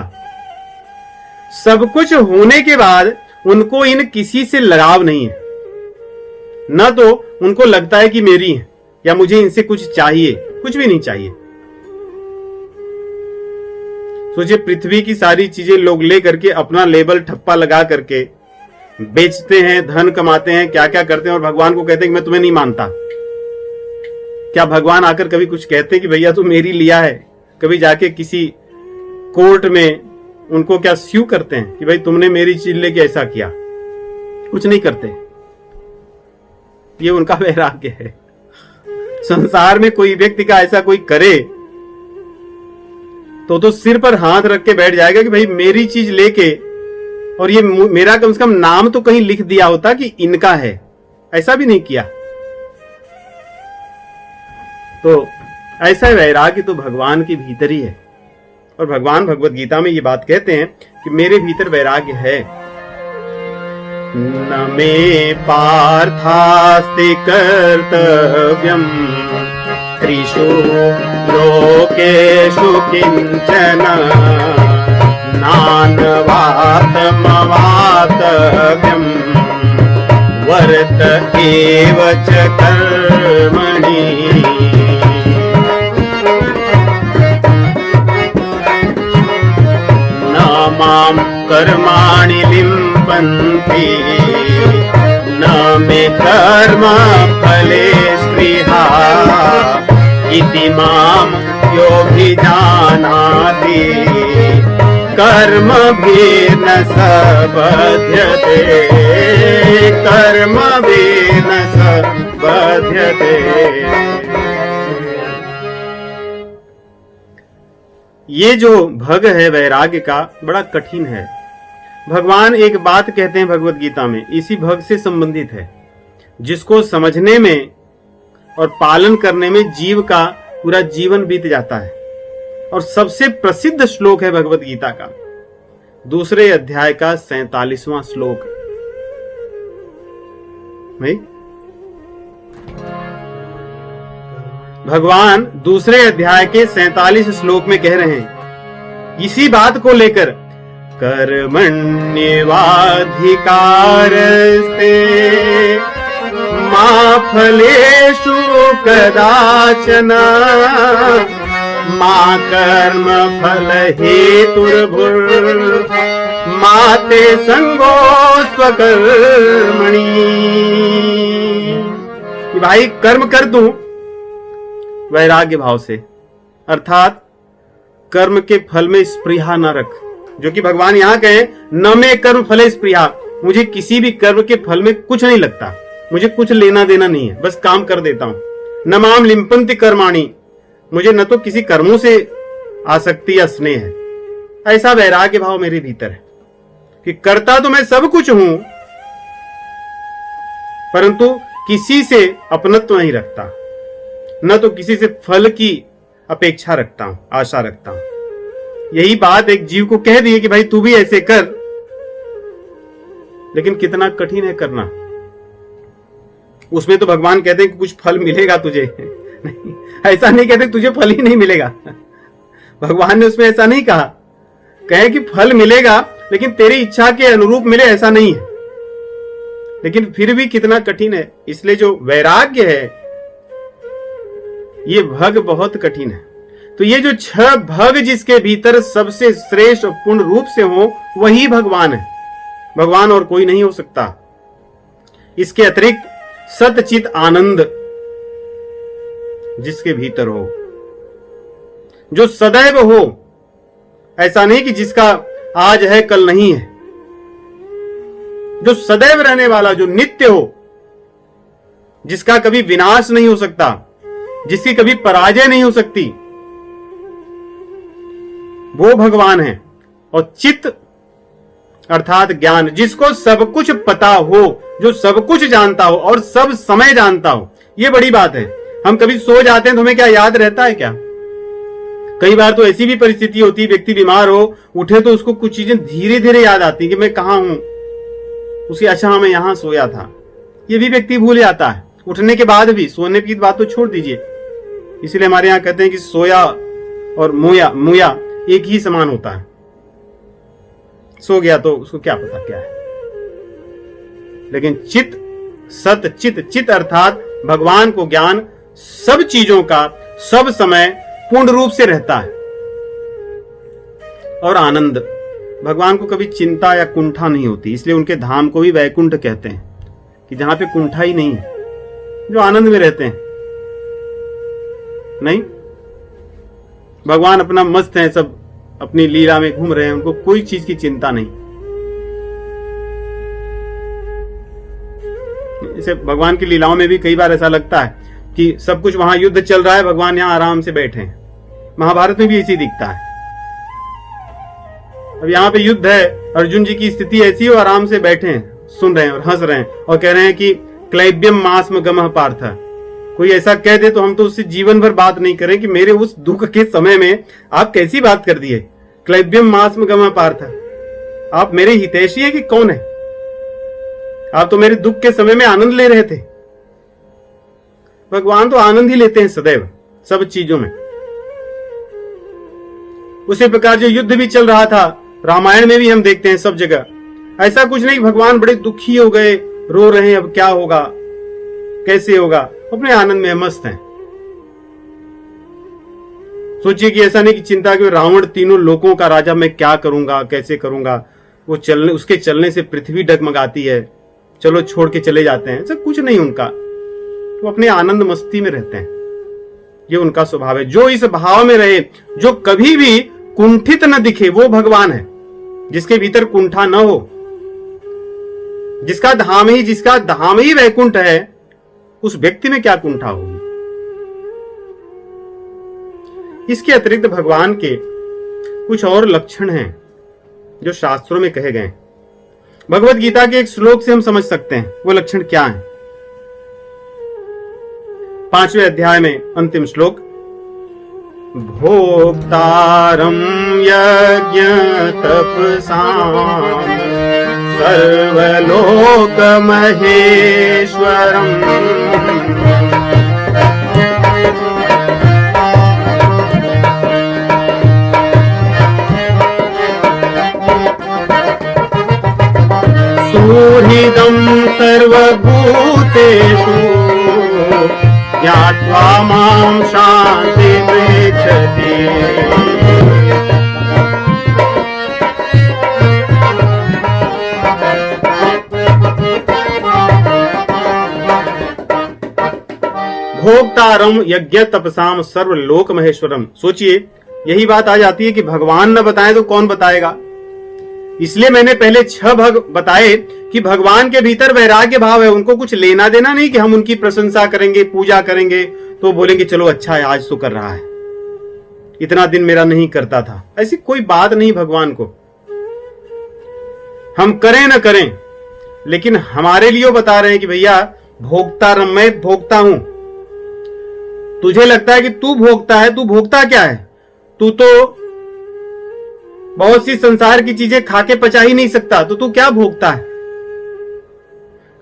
सब कुछ होने के बाद उनको इन किसी से लगाव नहीं है, न तो उनको लगता है कि मेरी है या मुझे इनसे कुछ चाहिए, कुछ भी नहीं चाहिए। सोचिए पृथ्वी की सारी चीजें लोग ले करके अपना लेबल ठप्पा लगा करके बेचते हैं, धन कमाते हैं, क्या क्या करते हैं और भगवान को कहते हैं कि मैं तुम्हें नहीं मानता। क्या भगवान आकर कभी कुछ कहते हैं कि भैया तू मेरी लिया है? कभी जाके किसी कोर्ट में उनको क्या स्यू करते हैं कि भाई तुमने मेरी चीज लेके ऐसा किया? कुछ नहीं करते। ये उनका वैराग्य है। संसार में कोई व्यक्ति का ऐसा कोई करे तो सिर पर हाथ रख के बैठ जाएगा कि भाई मेरी चीज लेके, और ये मेरा कम से कम नाम तो कहीं लिख दिया होता कि इनका है। ऐसा भी नहीं किया। तो ऐसा वैराग्य तो भगवान के भीतर ही है और भगवान भगवत गीता में ये बात कहते हैं कि मेरे भीतर वैराग्य है। न मे पार्थास्ति कर्तव्यम् त्रिषु लोकेषु किञ्चन नानवातमवातव्यम् वर्त एव च कर्मणि। न मां कर्माणि लिम्पन्ति न मे कर्म फले स्पृहा इति मां योऽभिजानाति कर्मभिर्न स बध्यते कर्मभिर्न स बध्यते। ये जो भग है वैराग्य का बड़ा कठिन है। भगवान एक बात कहते हैं भगवत गीता में, इसी भग से संबंधित है, जिसको समझने में और पालन करने में जीव का पूरा जीवन बीत जाता है। और सबसे प्रसिद्ध श्लोक है भगवत गीता का 2 अध्याय का 47वां श्लोक। नहीं, भगवान 2 अध्याय के 47 श्लोक में कह रहे हैं इसी बात को लेकर, कर्मण्येवाधिकारस्ते मा फलेषु कदाचन मा कर्म फल हेतुर्भुर् मा ते संगो स्वकर्मणि। भाई कर्म कर दूं वैराग्य भाव से, अर्थात कर्म के फल में स्पृहा न रख, जो कि भगवान यहां कहे न में कर्म फले स्पृहा, मुझे किसी भी कर्म के फल में कुछ नहीं लगता, मुझे कुछ लेना देना नहीं है, बस काम कर देता हूं। न माम लिम्पन्ति कर्माणि, मुझे न तो किसी कर्मों से आसक्ति या स्नेह है, ऐसा वैराग्य भाव मेरे भीतर है कि करता तो मैं सब कुछ हूं परंतु किसी से अपनत्व नहीं रखता, न तो किसी से फल की अपेक्षा रखता हूं, आशा रखता हूं। यही बात एक जीव को कह दी कि भाई तू भी ऐसे कर, लेकिन कितना कठिन है करना। उसमें तो भगवान कहते हैं कि कुछ फल मिलेगा तुझे, नहीं, ऐसा नहीं कहते तुझे फल ही नहीं मिलेगा। भगवान ने उसमें ऐसा नहीं कहा, कहे कि फल मिलेगा लेकिन तेरी इच्छा के अनुरूप मिले, ऐसा नहीं है। लेकिन फिर भी कितना कठिन है। इसलिए जो वैराग्य है ये भग बहुत कठिन है। तो ये जो 6 भग जिसके भीतर सबसे श्रेष्ठ पूर्ण रूप से हो वही भगवान है, भगवान और कोई नहीं हो सकता। इसके अतिरिक्त सतचित आनंद जिसके भीतर हो, जो सदैव हो, ऐसा नहीं कि जिसका आज है कल नहीं है, जो सदैव रहने वाला, जो नित्य हो, जिसका कभी विनाश नहीं हो सकता, जिसकी कभी पराजय नहीं हो सकती, वो भगवान है। और चित्त अर्थात ज्ञान, जिसको सब कुछ पता हो, जो सब कुछ जानता हो और सब समय जानता हो। ये बड़ी बात है। हम कभी सो जाते हैं तो हमें क्या याद रहता है क्या? कई बार तो ऐसी भी परिस्थिति होती है, व्यक्ति बीमार हो, उठे तो उसको कुछ चीजें धीरे धीरे याद आती कि मैं कहां हूं, उसकी अच्छा मैं यहां सोया था। ये भी व्यक्ति भूल जाता है उठने के बाद भी। सोने की बात तो छोड़ दीजिए, इसलिए हमारे यहां कहते हैं कि सोया और मुया एक ही समान होता है। सो गया तो उसको क्या पता क्या है। लेकिन चित, सत चित, चित अर्थात भगवान को ज्ञान सब चीजों का सब समय पूर्ण रूप से रहता है। और आनंद, भगवान को कभी चिंता या कुंठा नहीं होती, इसलिए उनके धाम को भी वैकुंठ कहते हैं, कि जहां पे कुंठा ही नहीं है, जो आनंद में रहते हैं। नहीं, भगवान अपना मस्त है, सब अपनी लीला में घूम रहे हैं, उनको कोई चीज की चिंता नहीं। इसे भगवान की लीलाओं में भी कई बार ऐसा लगता है कि सब कुछ वहां युद्ध चल रहा है, भगवान यहां आराम से बैठे हैं। महाभारत में भी ऐसी दिखता है। अब यहाँ पे युद्ध है, अर्जुन जी की स्थिति ऐसी हो, आराम से बैठे हैं, सुन रहे हैं और हंस रहे हैं और कह रहे हैं कि क्लैब्यम मास्म गमः पार्थ। कोई ऐसा कह दे तो हम तो उससे जीवन भर बात नहीं करें कि मेरे उस दुख के समय में आप कैसी बात कर दिए। क्लैब्यम मास्म गमः पार्थ, आप मेरे हितैषी है कि कौन है? आप तो मेरे दुख के समय में आनंद ले रहे थे। भगवान तो आनंद ही लेते हैं सदैव सब चीजों में। उसी प्रकार जो युद्ध भी चल रहा था रामायण में भी हम देखते हैं सब जगह, ऐसा कुछ नहीं भगवान बड़े दुखी हो गए, रो रहे हैं, अब क्या होगा, कैसे होगा, अपने आनंद में मस्त हैं। सोचिए कि ऐसा नहीं कि चिंता कि रावण तीनों लोकों का राजा, मैं क्या करूंगा, कैसे करूंगा, वो चलने, उसके चलने से पृथ्वी डगमगाती है, चलो छोड़ के चले जाते हैं, ऐसा कुछ नहीं उनका। वो अपने आनंद मस्ती में रहते हैं, ये उनका स्वभाव है। जो इस भाव में रहे, जो कभी भी कुंठित न दिखे, वो भगवान है। जिसके भीतर कुंठा न हो, जिसका धाम ही वैकुंठ है, उस व्यक्ति में क्या कुंठा होगी। इसके अतिरिक्त भगवान के कुछ और लक्षण हैं जो शास्त्रों में कहे गए। भगवत गीता के एक श्लोक से हम समझ सकते हैं वो लक्षण क्या है। 5वें अध्याय में अंतिम श्लोक, भोक्तारं यज्ञ तपसां सर्वलोक महेश्वरम् सुहृदं सर्वभूतेषु ज्ञात्वा मां शान्तिमृच्छति। भोक्तारम यज्ञ तपसाम सर्वलोक महेश्वरम। सोचिए यही बात आ जाती है कि भगवान न बताएं तो कौन बताएगा। इसलिए मैंने पहले 6 भाग बताए कि भगवान के भीतर वैराग्य भाव है, उनको कुछ लेना देना नहीं कि हम उनकी प्रशंसा करेंगे, पूजा करेंगे तो बोलेंगे चलो अच्छा है आज तो कर रहा है, इतना दिन मेरा नहीं करता था। ऐसी कोई बात नहीं भगवान को। हम करें न करें, लेकिन हमारे लिए बता रहे हैं कि भैया भोक्ता रम, मैं भोक्ता हूं। तुझे लगता है कि तू भोक्ता है, तू भोक्ता क्या है? तू तो बहुत सी संसार की चीजें खाके पचा ही नहीं सकता, तो तू क्या भोगता है?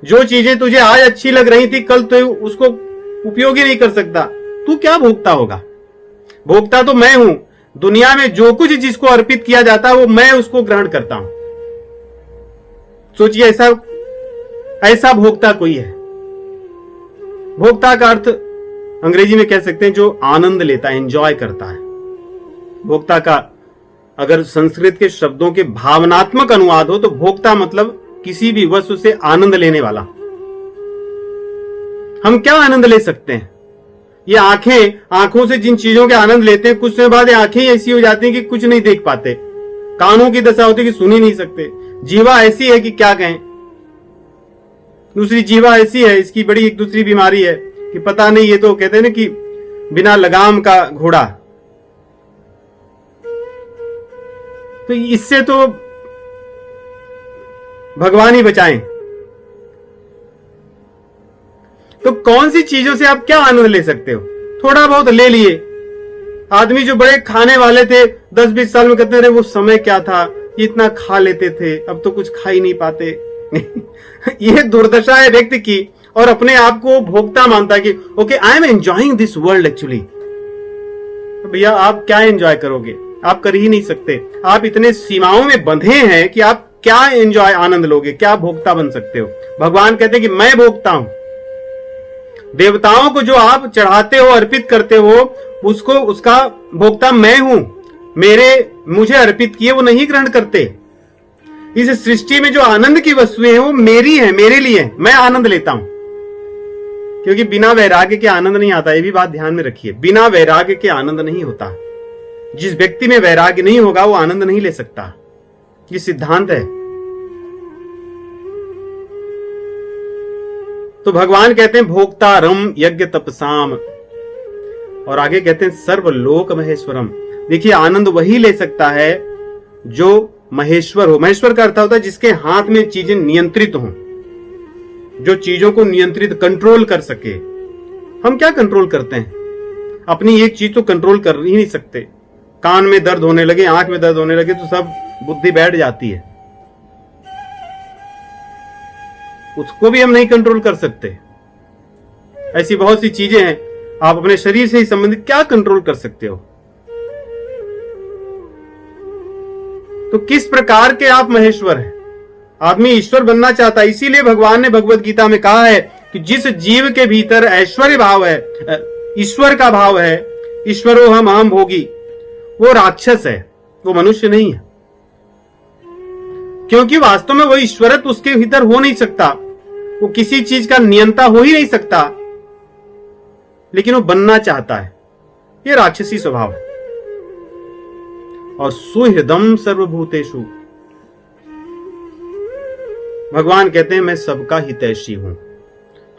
जो चीजें तुझे आज अच्छी लग रही थी कल तो उसको उपयोग ही नहीं कर सकता, तू क्या भोगता होगा? भोगता तो मैं हूं। दुनिया में जो कुछ जिसको अर्पित किया जाता है वो मैं उसको ग्रहण करता हूं। सोचिए ऐसा भोक्ता कोई है। भोक्ता का अर्थ अंग्रेजी में कह सकते हैं जो आनंद लेता है, एंजॉय करता है। भोक्ता का अगर संस्कृत के शब्दों के भावनात्मक अनुवाद हो तो भोक्ता मतलब किसी भी वस्तु से आनंद लेने वाला। हम क्या आनंद ले सकते हैं? ये आंखों से जिन चीजों के आनंद लेते हैं, कुछ समय बाद आंखें ऐसी हो जाती हैं कि कुछ नहीं देख पाते। कानों की दशा होती है कि सुन ही नहीं सकते। जीवा ऐसी है कि क्या कहें। दूसरी जीवा ऐसी है, इसकी बड़ी एक दूसरी बीमारी है कि पता नहीं, ये तो कहते हैं ना कि बिना लगाम का घोड़ा। तो इससे तो भगवान ही बचाएं। तो कौन सी चीजों से आप क्या आनंद ले सकते हो? थोड़ा बहुत ले लिए। आदमी जो बड़े खाने वाले थे 10-20 साल में कहते रहे वो समय क्या था, इतना खा लेते थे, अब तो कुछ खा ही नहीं पाते। यह दुर्दशा है व्यक्ति की, और अपने आप को भोक्ता मानता है कि okay I am enjoying this world actually. भैया आप क्या एंजॉय करोगे? आप कर ही नहीं सकते। आप इतने सीमाओं में बंधे हैं कि आप क्या एंजॉय आनंद लोगे, क्या भोक्ता बन सकते हो? भगवान कहते हैं कि मैं भोक्ता हूं। देवताओं को जो आप चढ़ाते हो, अर्पित करते हो, उसका भोक्ता मैं हूं। मुझे अर्पित किए वो नहीं ग्रहण करते। इस सृष्टि में जो आनंद की वस्तुएं हैं वो मेरी है, मेरे लिए मैं आनंद लेता हूं। क्योंकि बिना वैराग्य के आनंद नहीं आता, ये भी बात ध्यान में रखिए। बिना वैराग्य के आनंद नहीं होता। जिस व्यक्ति में वैराग्य नहीं होगा वो आनंद नहीं ले सकता। ये सिद्धांत है। तो भगवान कहते हैं भोक्तारम यज्ञ तपसाम, और आगे कहते हैं सर्वलोक महेश्वरम। देखिए आनंद वही ले सकता है जो महेश्वर हो। महेश्वर का अर्थ होता है जिसके हाथ में चीजें नियंत्रित हों, जो चीजों को नियंत्रित कंट्रोल कर सके। हम क्या कंट्रोल करते हैं? अपनी एक चीज तो कंट्रोल कर ही नहीं सकते। कान में दर्द होने लगे, आंख में दर्द होने लगे तो सब बुद्धि बैठ जाती है। उसको भी हम नहीं कंट्रोल कर सकते। ऐसी बहुत सी चीजें हैं, आप अपने शरीर से ही संबंधित क्या कंट्रोल कर सकते हो? तो किस प्रकार के आप महेश्वर हैं? आदमी ईश्वर बनना चाहता है, इसीलिए भगवान ने भगवत गीता में कहा है कि जिस जीव के भीतर ऐश्वर्य भाव है, ईश्वर का भाव है, ईश्वरो हम अहम भोगी, वो राक्षस है, वो मनुष्य नहीं है। क्योंकि वास्तव में वो ईश्वरत्व उसके भीतर हो नहीं सकता, वो किसी चीज का नियंता हो ही नहीं सकता, लेकिन वो बनना चाहता है। ये राक्षसी स्वभाव है। और सुहृदम सर्वभूतेषु, भगवान कहते हैं मैं सबका हितैषी हूं।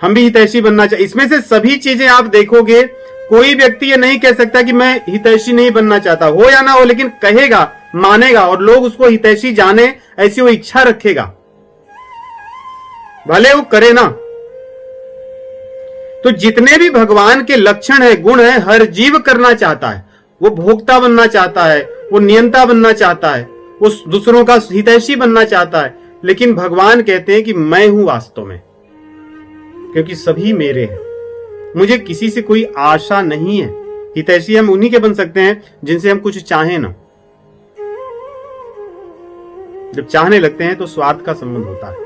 हम भी हितैषी बनना चाहिए। इसमें से सभी चीजें आप देखोगे, कोई व्यक्ति ये नहीं कह सकता कि मैं हितैषी नहीं बनना चाहता, हो या ना हो, लेकिन कहेगा, मानेगा, और लोग उसको हितैषी जाने ऐसी वो इच्छा रखेगा, भले वो करे ना। तो जितने भी भगवान के लक्षण है, गुण है, हर जीव करना चाहता है। वो भोक्ता बनना चाहता है, वो नियंता बनना चाहता है, वो दूसरों का हितैषी बनना चाहता है। लेकिन भगवान कहते हैं कि मैं हूं वास्तव में, क्योंकि सभी मेरे हैं, मुझे किसी से कोई आशा नहीं है। हितैषी हम उन्हीं के बन सकते हैं जिनसे हम कुछ चाहें ना। जब चाहने लगते हैं तो स्वार्थ का संबंध होता है।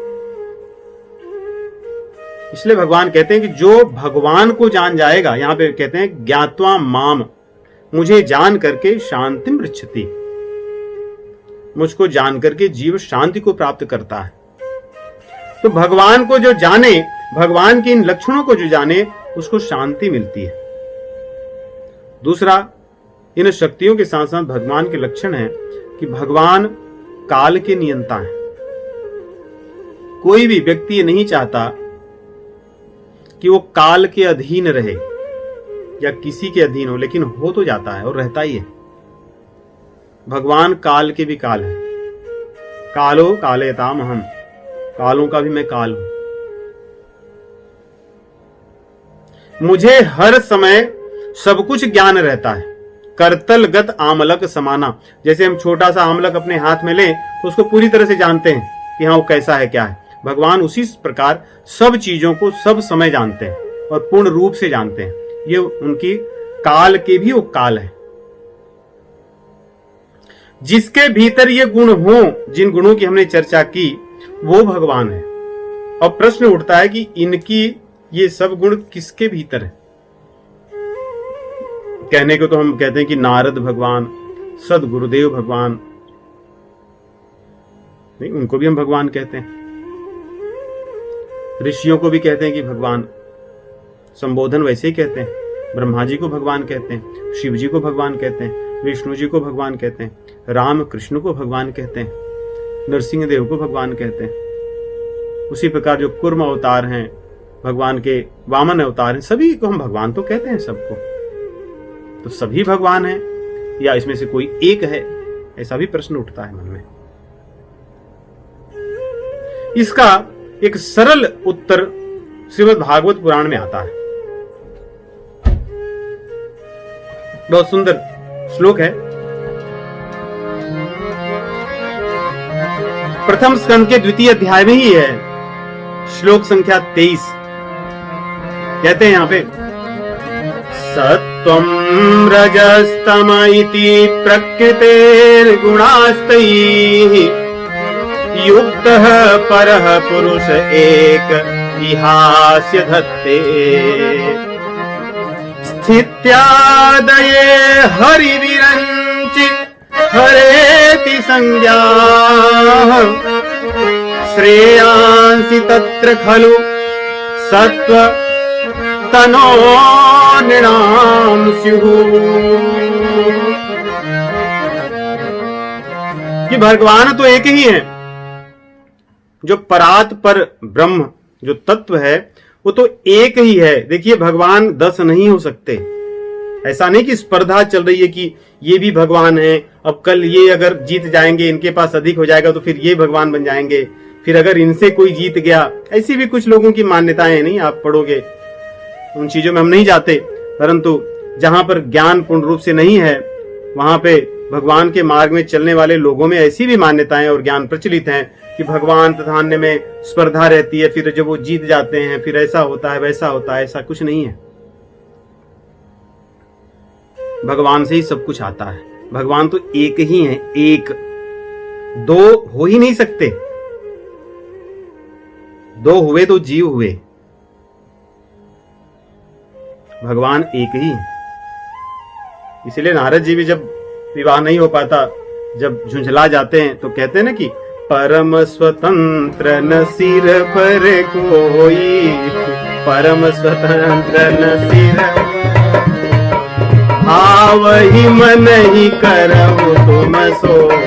इसलिए भगवान कहते हैं कि जो भगवान को जान जाएगा, यहां पे कहते हैं ज्ञात्वा माम, मुझे जान करके शांतिम पृच्छति, मुझको जान करके जीव शांति को प्राप्त करता है। तो भगवान को जो जाने, भगवान के इन लक्षणों को जो जाने, उसको शांति मिलती है। दूसरा, इन शक्तियों के साथ साथ भगवान के लक्षण है कि भगवान काल के नियंता हैं। कोई भी व्यक्ति ये नहीं चाहता कि वो काल के अधीन रहे या किसी के अधीन हो, लेकिन हो तो जाता है और रहता ही है। भगवान काल के भी काल है। कालो कालेताम अहम, कालों का भी मैं काल हूं। मुझे हर समय सब कुछ ज्ञान रहता है। करतलगत आमलक समाना, जैसे हम छोटा सा आमलक अपने हाथ में लें तो उसको पूरी तरह से जानते हैं कि हाँ वो कैसा है, क्या है। भगवान उसी प्रकार सब चीजों को सब समय जानते हैं और पूर्ण रूप से जानते हैं। ये उनकी काल के भी वो काल है। जिसके भीतर ये गुण हो, जिन गुणों की हमने चर्चा की, वो भगवान है। और प्रश्न उठता है कि इनकी ये सब गुण किसके भीतर है? कहने को तो हम कहते हैं कि नारद भगवान, सदगुरुदेव भगवान, नहीं, उनको भी हम भगवान कहते हैं। ऋषियों को भी कहते हैं कि भगवान, संबोधन वैसे ही कहते हैं। ब्रह्मा जी को भगवान कहते हैं, शिव जी को भगवान कहते हैं, विष्णु जी को भगवान कहते हैं, राम कृष्ण को भगवान कहते हैं, नरसिंह देव को भगवान कहते हैं। उसी प्रकार जो कुर्म अवतार हैं, भगवान के वामन अवतार हैं, सभी को हम भगवान तो कहते हैं सबको। तो सभी भगवान हैं या इसमें से कोई एक है, ऐसा भी प्रश्न उठता है मन में। इसका एक सरल उत्तर श्रीमद् भागवत पुराण में आता है। बहुत सुंदर श्लोक है। प्रथम स्कंद के द्वितीय अध्याय में ही है, श्लोक संख्या 23। कहते हैं यहां पे, सत्वं रजस्तम इति प्रकृतेर्गुणास्तैः युक्तः परः पुरुष एक इहास्य धत्ते स्थित्यादये हरिविरंचि हरेति संज्ञा श्रेयांसि तत्र खलु सत्व तनो नृणाम स्युः। कि भगवान तो एक ही है। जो परात पर ब्रह्म जो तत्व है वो तो एक ही है। देखिए, भगवान 10 नहीं हो सकते। ऐसा नहीं कि स्पर्धा चल रही है कि ये भी भगवान है, अब कल ये अगर जीत जाएंगे, इनके पास अधिक हो जाएगा तो फिर ये भगवान बन जाएंगे, फिर अगर इनसे कोई जीत गया। ऐसी भी कुछ लोगों की मान्यताएं नहीं, आप पढ़ोगे, उन चीजों में हम नहीं जाते। परंतु जहां पर ज्ञान पूर्ण रूप से नहीं है, वहां पे भगवान के मार्ग में चलने वाले लोगों में ऐसी भी मान्यताएं और ज्ञान प्रचलित हैं कि भगवान तथा अन्य में स्पर्धा रहती है, फिर जब वो जीत जाते हैं फिर ऐसा होता है वैसा होता है, ऐसा कुछ नहीं है। भगवान से ही सब कुछ आता है। भगवान तो एक ही है, एक, दो हो ही नहीं सकते। दो हुए तो जीव हुए, भगवान एक ही है। इसलिए नारद जी भी जब विवाह नहीं हो पाता, जब झुंझला जाते हैं तो कहते हैं ना कि परम स्वतंत्र न सिर पर कोई, परम स्वतंत्र न सिर आवहि मन ही करहु तुम सोई।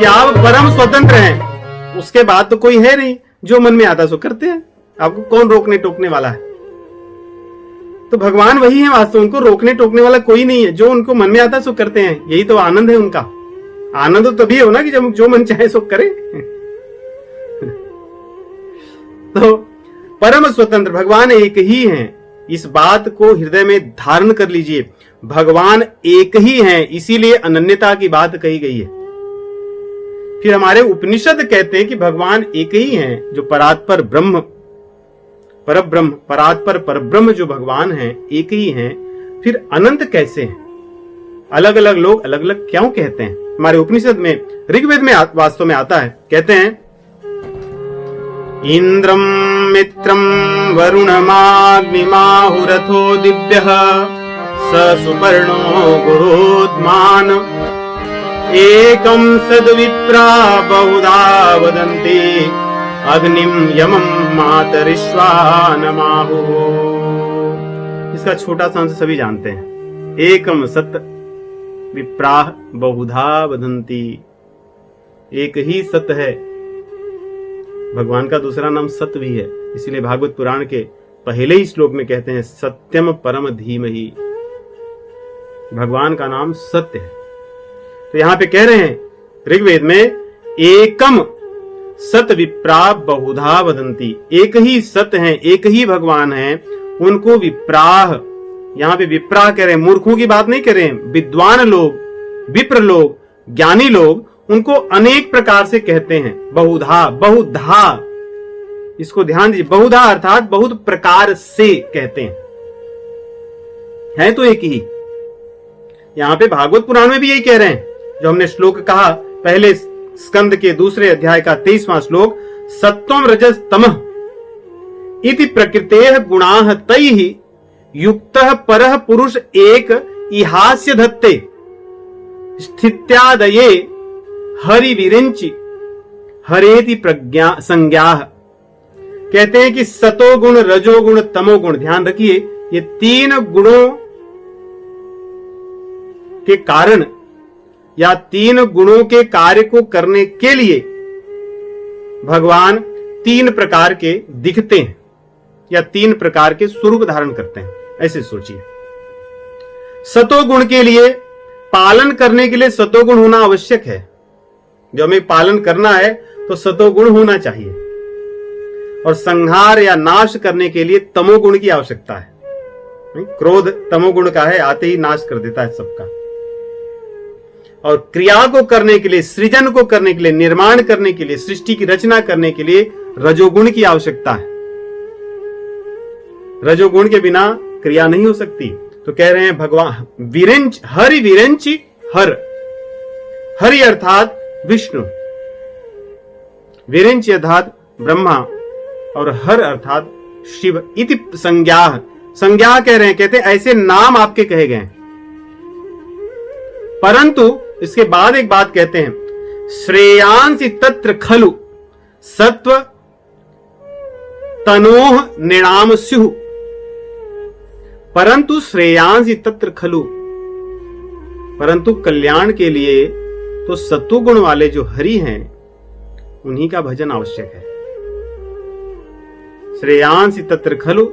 आप परम स्वतंत्र हैं, उसके बाद तो कोई है नहीं, जो मन में आता सो करते हैं, आपको कौन रोकने टोकने वाला है। तो भगवान वही है वास्तव, उनको रोकने टोकने वाला कोई नहीं है, जो उनको मन में आता सो करते हैं। यही तो आनंद है उनका। आनंद तो तभी हो ना कि जब जो मन चाहे सो करे। तो परम स्वतंत्र भगवान एक ही हैं, इस बात को हृदय में धारण कर लीजिए। भगवान एक ही हैं, इसीलिए अनन्यता की बात कही गई है। फिर हमारे उपनिषद कहते हैं कि भगवान एक ही हैं, जो परात्पर ब्रह्म, परब्रह्म, परात्पर परब्रह्म जो भगवान हैं एक ही हैं। फिर अनंत कैसे हैं? अलग अलग लोग अलग अलग क्यों कहते हैं? हमारे उपनिषद में, ऋग्वेद में वास्तव में आता है, कहते हैं इंद्रम मित्रम वरुणमाग्निमाहुरथो दिव्यः स सुपर्णो गुरुद्मान एकम सद्विप्रा बहुधा वदन्ति अग्निम यमम मातरिश्वानमाहु। इसका छोटा सा अंश सभी जानते हैं। एकम सत विप्राह बहुधा वदन्ति, एक ही सत्य है। भगवान का दूसरा नाम सत्य भी है, इसलिए भागवत पुराण के पहले ही श्लोक में कहते हैं सत्यम परम धीमहि। भगवान का नाम सत्य है। तो यहां पे कह रहे हैं ऋग्वेद में एकम सत विप्रा बहुधा वदंती, एक ही सत्य है, एक ही भगवान है, उनको विप्राह, यहां पे विप्राह कह रहे हैं, मूर्खों की बात नहीं कर रहे हैं, विद्वान लोग, विप्र लोग, ज्ञानी लोग उनको अनेक प्रकार से कहते हैं। बहुधा, बहुधा, इसको ध्यान दीजिए, बहुधा अर्थात बहुत प्रकार से कहते हैं, है तो एक ही। यहां पे भागवत पुराण में भी यही कह रहे हैं, जो हमने श्लोक कहा पहले स्कंद के दूसरे अध्याय का 23वां श्लोक, सत्वम रजस तमः इति प्रकृतेः गुणाः तैः युक्तः परः पुरुष एक इहास्य धत्ते स्थित्यादये हरि विरिंचि हरेति प्रज्ञा संज्ञाः। कहते हैं कि सतोगुण, रजोगुण, तमोगुण, ध्यान रखिए, ये तीन गुणों के कारण या तीन गुणों के कार्य को करने के लिए भगवान तीन प्रकार के दिखते हैं या तीन प्रकार के स्वरूप धारण करते हैं। ऐसे सोचिए, सतोगुण के लिए, पालन करने के लिए सतोगुण होना आवश्यक है। जो हमें पालन करना है तो सतोगुण होना चाहिए, और संहार या नाश करने के लिए तमोगुण की आवश्यकता है। क्रोध तमोगुण का है, आते ही नाश कर देता है सबका। और क्रिया को करने के लिए, सृजन को करने के लिए, निर्माण करने के लिए, सृष्टि की रचना करने के लिए रजोगुण की आवश्यकता है। रजोगुण के बिना क्रिया नहीं हो सकती। तो कह रहे हैं भगवान विरिंच, हरि विरिंचि हर, हरि अर्थात विष्णु, विरिंच अर्थात ब्रह्मा, और हर अर्थात शिव। इति संज्ञा, संज्ञा कह रहे हैं, कहते हैं ऐसे नाम आपके कहे गए। परंतु इसके बाद एक बात कहते हैं, श्रेयांसि तत्र खलु सत्व तनोह निणाम स्युः। परंतु श्रेयांसि तत्र खलु, परंतु कल्याण के लिए तो सत्वगुण वाले जो हरि हैं उन्हीं का भजन आवश्यक है। श्रेयांसि तत्र खलु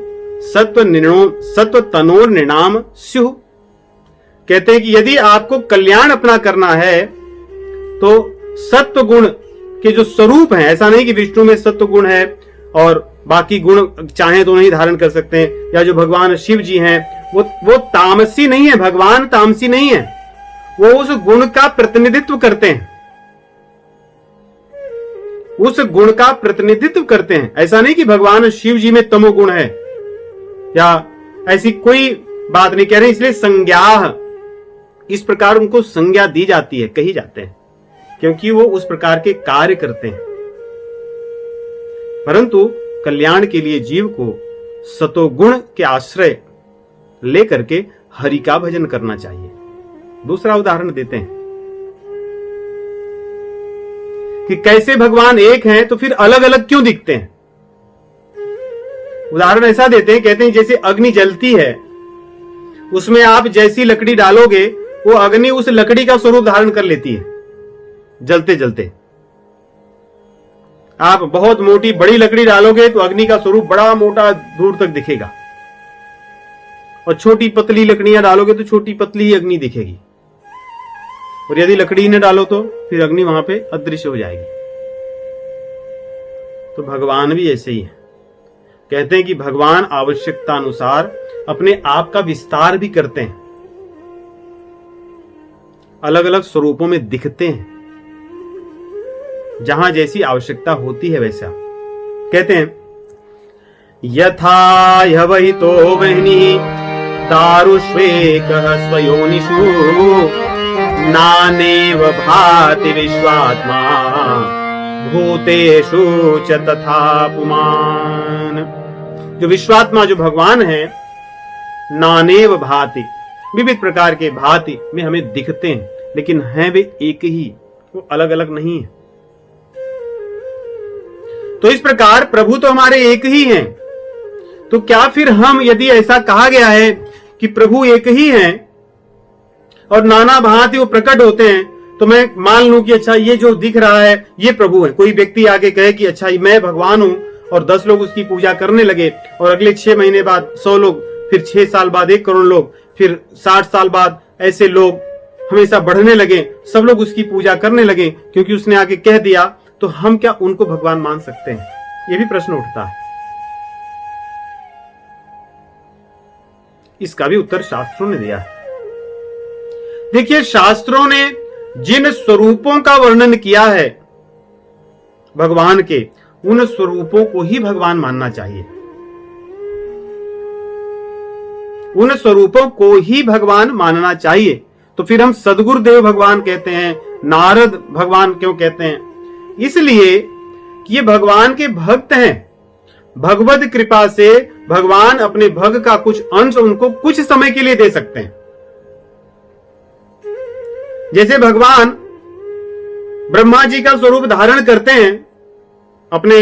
सत्व तनोर निणाम स्युः। कहते हैं कि यदि आपको कल्याण अपना करना है तो सत्व गुण के जो स्वरूप हैं, ऐसा नहीं कि विष्णु में सत्व गुण है और बाकी गुण चाहे तो नहीं धारण कर सकते हैं, या जो भगवान शिव जी हैं वो तामसी नहीं है, भगवान तामसी नहीं है, वो उस गुण का प्रतिनिधित्व करते हैं, उस गुण का प्रतिनिधित्व करते हैं। ऐसा नहीं कि भगवान शिव जी में तमोगुण है या ऐसी कोई बात नहीं कह रहे। इसलिए संज्ञा, इस प्रकार उनको संज्ञा दी जाती है, कही जाते हैं, क्योंकि वो उस प्रकार के कार्य करते हैं। परंतु कल्याण के लिए जीव को सतोगुण के आश्रय लेकर के हरि का भजन करना चाहिए। दूसरा उदाहरण देते हैं कि कैसे भगवान एक हैं तो फिर अलग अलग क्यों दिखते हैं। उदाहरण ऐसा देते हैं, कहते हैं जैसे अग्नि जलती है, उसमें आप जैसी लकड़ी डालोगे वो अग्नि उस लकड़ी का स्वरूप धारण कर लेती है जलते जलते। आप बहुत मोटी बड़ी लकड़ी डालोगे तो अग्नि का स्वरूप बड़ा मोटा दूर तक दिखेगा, और छोटी पतली लकड़ियां डालोगे तो छोटी पतली ही अग्नि दिखेगी, और यदि लकड़ी न डालो तो फिर अग्नि वहां पे अदृश्य हो जाएगी। तो भगवान भी ऐसे ही है। कहते हैं कि भगवान आवश्यकता अनुसार अपने आप का विस्तार भी करते हैं, अलग अलग स्वरूपों में दिखते हैं, जहां जैसी आवश्यकता होती है वैसा। कहते हैं यथा ह्यवहितो वह्निः दारुष्वेकः स्वयोनिषु नानेव भाति विश्वात्मा भूतेषु च तथा पुमान्। जो विश्वात्मा, जो भगवान है, नानेव भाति, विविध प्रकार के भांति में हमें दिखते हैं, लेकिन हैं वे एक ही, वो अलग अलग नहीं है। तो इस प्रकार प्रभु तो हमारे एक ही हैं, तो क्या फिर हम, यदि ऐसा कहा गया है कि प्रभु एक ही हैं और नाना भांति वो प्रकट होते हैं, तो मैं मान लूं कि अच्छा ये जो दिख रहा है ये प्रभु है। कोई व्यक्ति आके कहे कि अच्छा मैं भगवान हूं, और 10 लोग उसकी पूजा करने लगे, और अगले 6 महीने बाद 100 लोग, फिर 6 साल बाद 1 करोड़ लोग, फिर 60 साल बाद ऐसे लोग हमेशा बढ़ने लगे, सब लोग उसकी पूजा करने लगे क्योंकि उसने आके कह दिया, तो हम क्या उनको भगवान मान सकते हैं? यह भी प्रश्न उठता है। इसका भी उत्तर शास्त्रों ने दिया है। देखिए, शास्त्रों ने जिन स्वरूपों का वर्णन किया है भगवान के, उन स्वरूपों को ही भगवान मानना चाहिए, उन स्वरूपों को ही भगवान मानना चाहिए। तो फिर हम सदगुरुदेव भगवान कहते हैं, नारद भगवान क्यों कहते हैं? इसलिए कि ये भगवान के भक्त हैं। भगवत कृपा से भगवान अपने भक्त का कुछ अंश उनको कुछ समय के लिए दे सकते हैं। जैसे भगवान ब्रह्मा जी का स्वरूप धारण करते हैं अपने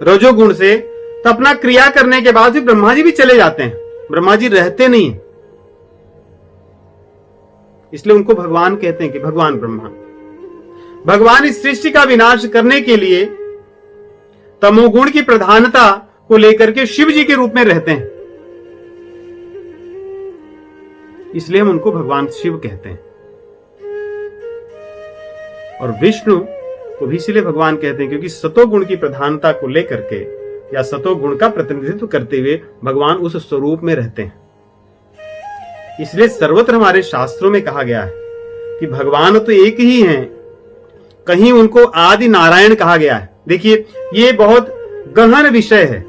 रजोगुण से, तो अपना क्रिया करने के बाद फिर ब्रह्मा जी भी चले जाते हैं, ब्रह्मा जी रहते नहीं, इसलिए उनको भगवान कहते हैं कि भगवान ब्रह्मा। भगवान इस सृष्टि का विनाश करने के लिए तमोगुण की प्रधानता को लेकर के शिव जी के रूप में रहते हैं, इसलिए हम उनको भगवान शिव कहते हैं। और विष्णु को भी इसलिए भगवान कहते हैं क्योंकि सतोगुण की प्रधानता को लेकर के या सतोगुण का प्रतिनिधित्व करते हुए भगवान उस स्वरूप में रहते हैं। इसलिए सर्वत्र हमारे शास्त्रों में कहा गया है कि भगवान तो एक ही हैं, कहीं उनको आदि नारायण कहा गया है। देखिए, ये बहुत गहन विषय है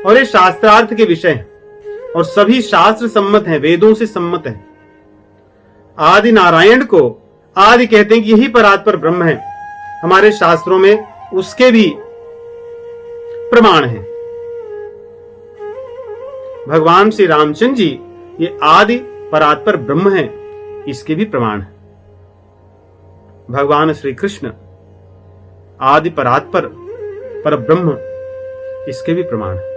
और ये शास्त्रार्थ के विषय है और सभी शास्त्र सम्मत हैं, वेदों से सम्मत है। आदि नारायण को आदि कहते हैं कि यही परात्पर ब्रह्म है। हमारे शास्त्रों में उसके भी प्रमाण हैं। भगवान श्री रामचंद्र जी ये आदि परात्पर ब्रह्म है, इसके भी प्रमाण है। भगवान श्री कृष्ण आदि परात्पर पर ब्रह्म, इसके भी प्रमाण है।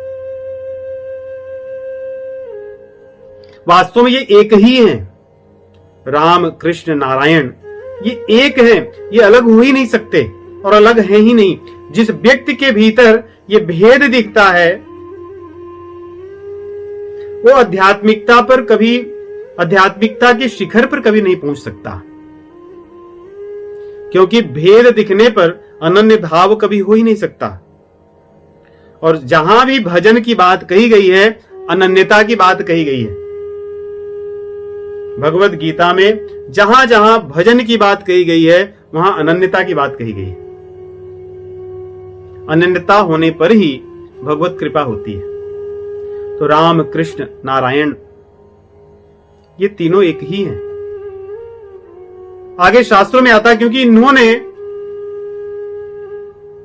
वास्तव में ये एक ही हैं, राम कृष्ण नारायण ये एक हैं, ये अलग हो ही नहीं सकते और अलग है ही नहीं। जिस व्यक्ति के भीतर ये भेद दिखता है वो आध्यात्मिकता पर कभी, आध्यात्मिकता के शिखर पर कभी नहीं पहुंच सकता, क्योंकि भेद दिखने पर अनन्य भाव कभी हो ही नहीं सकता। और जहां भी भजन की बात कही गई है, अनन्यता की बात कही गई है। भगवत गीता में जहां जहां भजन की बात कही गई है वहां अनन्यता की बात कही गई है। अनन्यता होने पर ही भगवत कृपा होती है। तो राम, कृष्ण, नारायण ये तीनों एक ही हैं। आगे शास्त्रों में आता है क्योंकि इन्होंने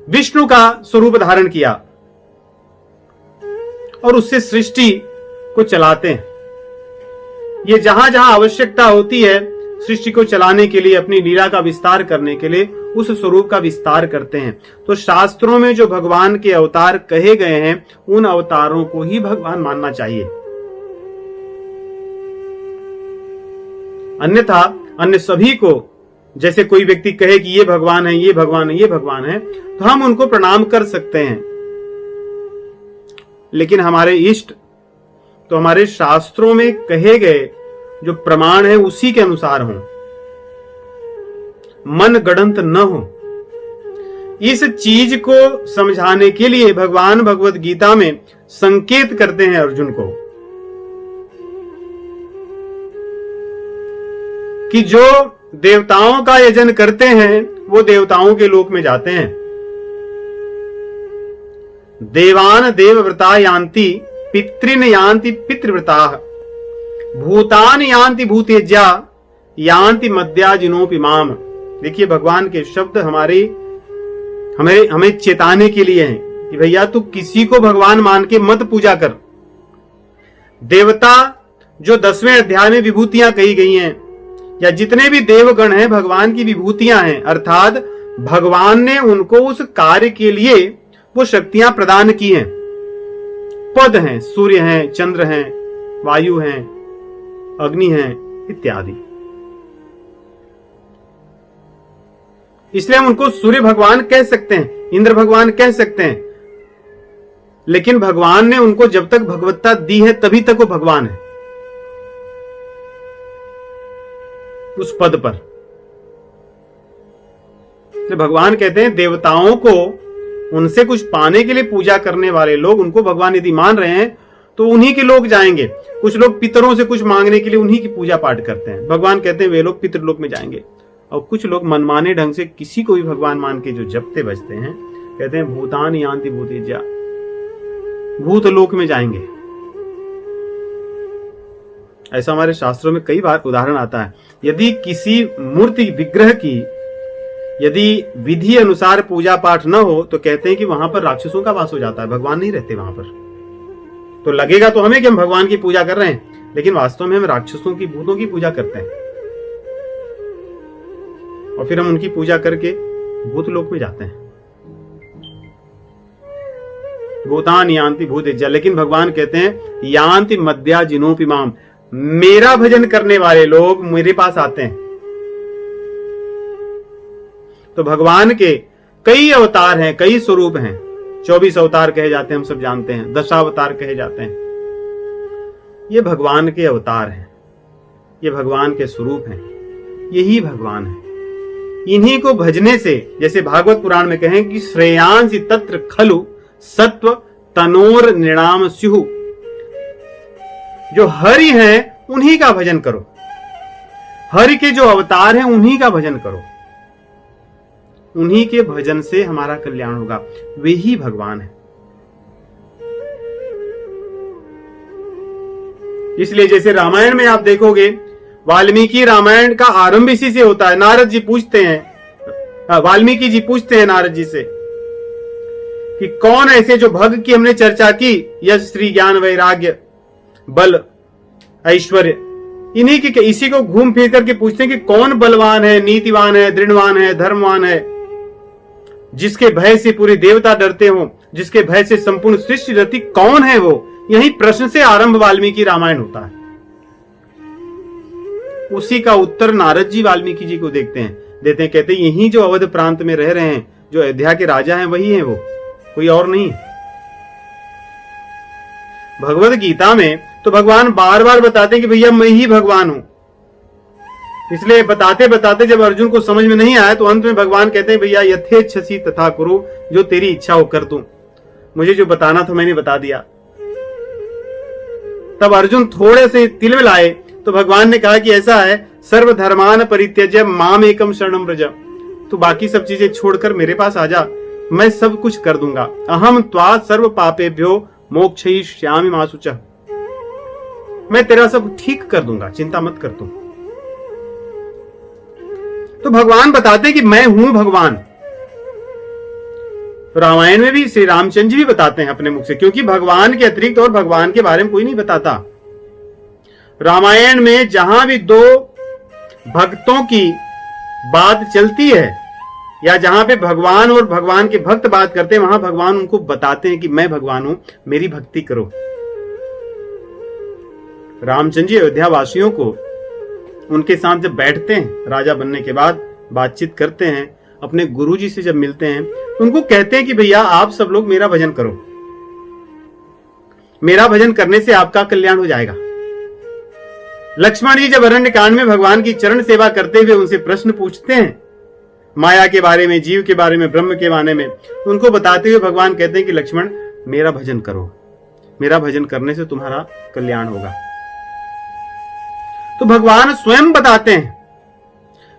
विष्णु का स्वरूप धारण किया और उससे सृष्टि को चलाते हैं। ये जहां जहां आवश्यकता होती है सृष्टि को चलाने के लिए, अपनी लीला का विस्तार करने के लिए उस स्वरूप का विस्तार करते हैं। तो शास्त्रों में जो भगवान के अवतार कहे गए हैं उन अवतारों को ही भगवान मानना चाहिए। अन्यथा अन्य सभी को, जैसे कोई व्यक्ति कहे कि ये भगवान है, ये भगवान है, ये भगवान है, तो हम उनको प्रणाम कर सकते हैं। लेकिन हमारे इष्ट तो हमारे शास्त्रों में कहे गए जो प्रमाण है उसी के अनुसार हो, मन गढ़ंत न हो। इस चीज को समझाने के लिए भगवान भगवत गीता में संकेत करते हैं अर्जुन को कि जो देवताओं का यजन करते हैं वो देवताओं के लोक में जाते हैं। देवान देवव्रता यान्ति, पितृन यान्ति पितृव्रता, भूतान यान्ति भूतेज्या, यान्ति मद्याजिनोपि माम। देखिए भगवान के शब्द हमें चेताने के लिए हैं कि भैया तू किसी को भगवान मान के मत पूजा कर। देवता जो 10वें अध्याय में विभूतियां कही गई हैं, या जितने भी देवगण हैं भगवान की विभूतियां हैं, अर्थात भगवान ने उनको उस कार्य के लिए वो शक्तियां प्रदान की हैं। पद हैं, सूर्य हैं, चंद्र हैं, वायु हैं, अग्नि हैं इत्यादि। इसलिए हम उनको सूर्य भगवान कह सकते हैं, इंद्र भगवान कह सकते हैं। लेकिन भगवान ने उनको जब तक भगवत्ता दी है तभी तक वो भगवान है उस पद पर। तो भगवान कहते हैं देवताओं को उनसे कुछ पाने के लिए पूजा करने वाले लोग उनको भगवान यदि मान रहे हैं तो उन्हीं के लोग जाएंगे। कुछ लोग पितरों से कुछ मांगने के लिए उन्हीं की पूजा पाठ करते हैं, भगवान कहते हैं वे लोग पितृलोक में जाएंगे। और कुछ लोग मनमाने ढंग से किसी को भी भगवान मान के जो जपते बजते हैं, कहते हैं भूतान यान्ति भूतेज्या, भूतलोक में जाएंगे। ऐसा हमारे शास्त्रों में कई बार उदाहरण आता है। यदि किसी मूर्ति विग्रह की यदि विधि अनुसार पूजा पाठ न हो तो कहते हैं कि वहां पर राक्षसों का वास हो जाता है, भगवान नहीं रहते वहां पर। तो लगेगा तो हमें कि हम भगवान की पूजा कर रहे हैं, लेकिन वास्तव में हम राक्षसों की, भूतों की पूजा करते हैं और फिर हम उनकी पूजा करके भूतलोक में जाते हैं। भूतान यान्ति भूतेज्या, लेकिन भगवान कहते हैं यान्ति मद्याजिनोपि माम, मेरा भजन करने वाले लोग मेरे पास आते हैं। तो भगवान के कई अवतार हैं, कई स्वरूप हैं। 24 अवतार कहे जाते हैं, हम सब जानते हैं। 10 अवतार कहे जाते हैं। ये भगवान के अवतार हैं, ये भगवान के स्वरूप हैं, यही भगवान है। इन्हीं को भजने से, जैसे भागवत पुराण में कहें कि श्रेयांसि तत्र खलु सत्व तनोर नृणाम स्युः, जो हरि हैं उन्हीं का भजन करो। हरि के जो अवतार हैं उन्हीं का भजन करो, उन्हीं के भजन से हमारा कल्याण होगा। वे ही भगवान है। इसलिए जैसे रामायण में आप देखोगे, वाल्मीकि रामायण का आरंभ इसी से होता है। नारद जी पूछते हैं, वाल्मीकि जी पूछते हैं नारद जी से कि कौन ऐसे जो भग की हमने चर्चा की, यश, श्री, ज्ञान, वैराग्य, बल, ऐश्वर्य, इन्हीं की, इसी को घूम फिर करके पूछते हैं कि कौन बलवान है, नीतिवान है, दृढ़वान है, धर्मवान है, जिसके भय से पूरे देवता डरते हो, जिसके भय से संपूर्ण सृष्टि डरती, कौन है वो? यही प्रश्न से आरंभ वाल्मीकि रामायण होता है। उसी का उत्तर नारद जी वाल्मीकि जी को देते हैं, कहते हैं यही जो अवध प्रांत में रह रहे हैं, जो अयोध्या के राजा हैं, वही है वो, कोई और नहीं। भगवत गीता में तो भगवान बार बार बताते हैं कि भैया मैं ही भगवान हूं। इसलिए बताते बताते जब अर्जुन को समझ में नहीं आया तो अंत में भगवान कहते हैं भैया यथेच्छसि तथा कुरु, जो तेरी इच्छा हो कर तू। मुझे जो बताना था मैंने बता दिया। तब अर्जुन थोड़े से तिल मिलाए तो भगवान ने कहा कि ऐसा है, सर्वधर्मान परित्यज्य माम एकम शरणम व्रज, तू बाकी सब चीजें छोड़कर मेरे पास आ जा, मैं सब कुछ कर दूंगा। अहम त्वा सर्व पापेभ्यो मोक्षयिष्यामि मा शुचः, मैं तेरा सब ठीक कर दूंगा, चिंता मत कर तू। तो भगवान बताते कि मैं हूं भगवान। रामायण में भी श्री रामचंद्र जी भी बताते हैं अपने मुख से, क्योंकि भगवान के अतिरिक्त और भगवान के बारे में कोई नहीं बताता। रामायण में जहां भी दो भक्तों की बात चलती है या जहां पे भगवान और भगवान के भक्त बात करते हैं, वहां भगवान उनको बताते हैं कि मैं भगवान हूं, मेरी भक्ति करो। रामचंद्र जी अयोध्या वासियों को उनके साथ जब बैठते हैं, राजा बनने के बाद बातचीत करते हैं, अपने गुरुजी से जब मिलते हैं, उनको कहते हैं कि भैया आप सब लोग मेरा भजन करो, मेरा भजन करने से आपका कल्याण हो जाएगा। लक्ष्मण जी जब अरण्य कांड में भगवान की चरण सेवा करते हुए उनसे प्रश्न पूछते हैं, माया के बारे में, जीव के बारे में, ब्रह्म के बारे में, उनको बताते हुए भगवान कहते हैं कि लक्ष्मण मेरा भजन करो, मेरा भजन करने से तुम्हारा कल्याण होगा। तो भगवान स्वयं बताते हैं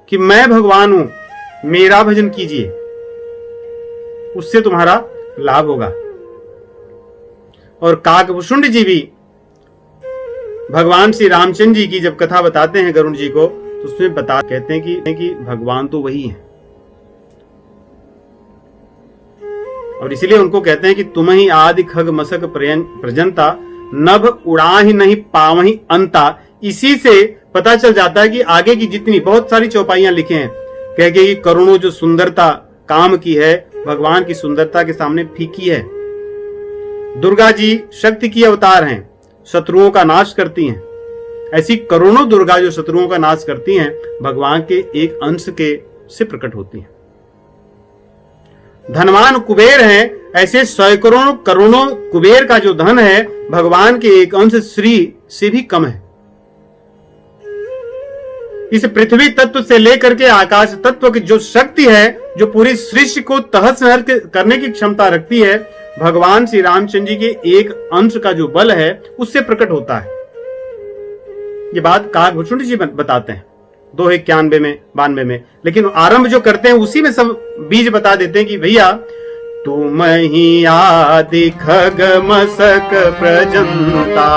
कि मैं भगवान हूं, मेरा भजन कीजिए, उससे तुम्हारा लाभ होगा। और काकभूषुंड जी भी भगवान श्री रामचंद्र जी की जब कथा बताते हैं गरुण जी को, तो उसमें कहते हैं कि भगवान तो वही है, और इसीलिए उनको कहते हैं कि तुम ही आदि खग मसक प्रजंता, नभ उड़ा ही नहीं पावही अंता। इसी से पता चल जाता है कि आगे की जितनी बहुत सारी चौपाइयां लिखे हैं, कह के कि करुणों जो सुंदरता काम की है, भगवान की सुंदरता के सामने फीकी है। दुर्गा जी शक्ति की अवतार हैं, शत्रुओं का नाश करती हैं। ऐसी करोड़ों दुर्गा जो शत्रुओं का नाश करती हैं, भगवान के एक अंश के से प्रकट होती हैं। धनवान कुबेर हैं, ऐसे सैकड़ों करोड़ों कुबेर का जो धन है, भगवान के एक अंश श्री से भी कम है। इस पृथ्वी तत्व से लेकर के आकाश तत्व की जो शक्ति है, जो पूरी सृष्टि को तहस नहस करने की क्षमता रखती है, भगवान श्री रामचंद्र जी के एक अंश का जो बल है, उससे प्रकट होता है। ये बात काकभूषुंड जी बताते हैं 291 में 92 में, लेकिन आरंभ जो करते हैं उसी में सब बीज बता देते हैं कि भैया तुम ही आदि खग मसक प्रजंता,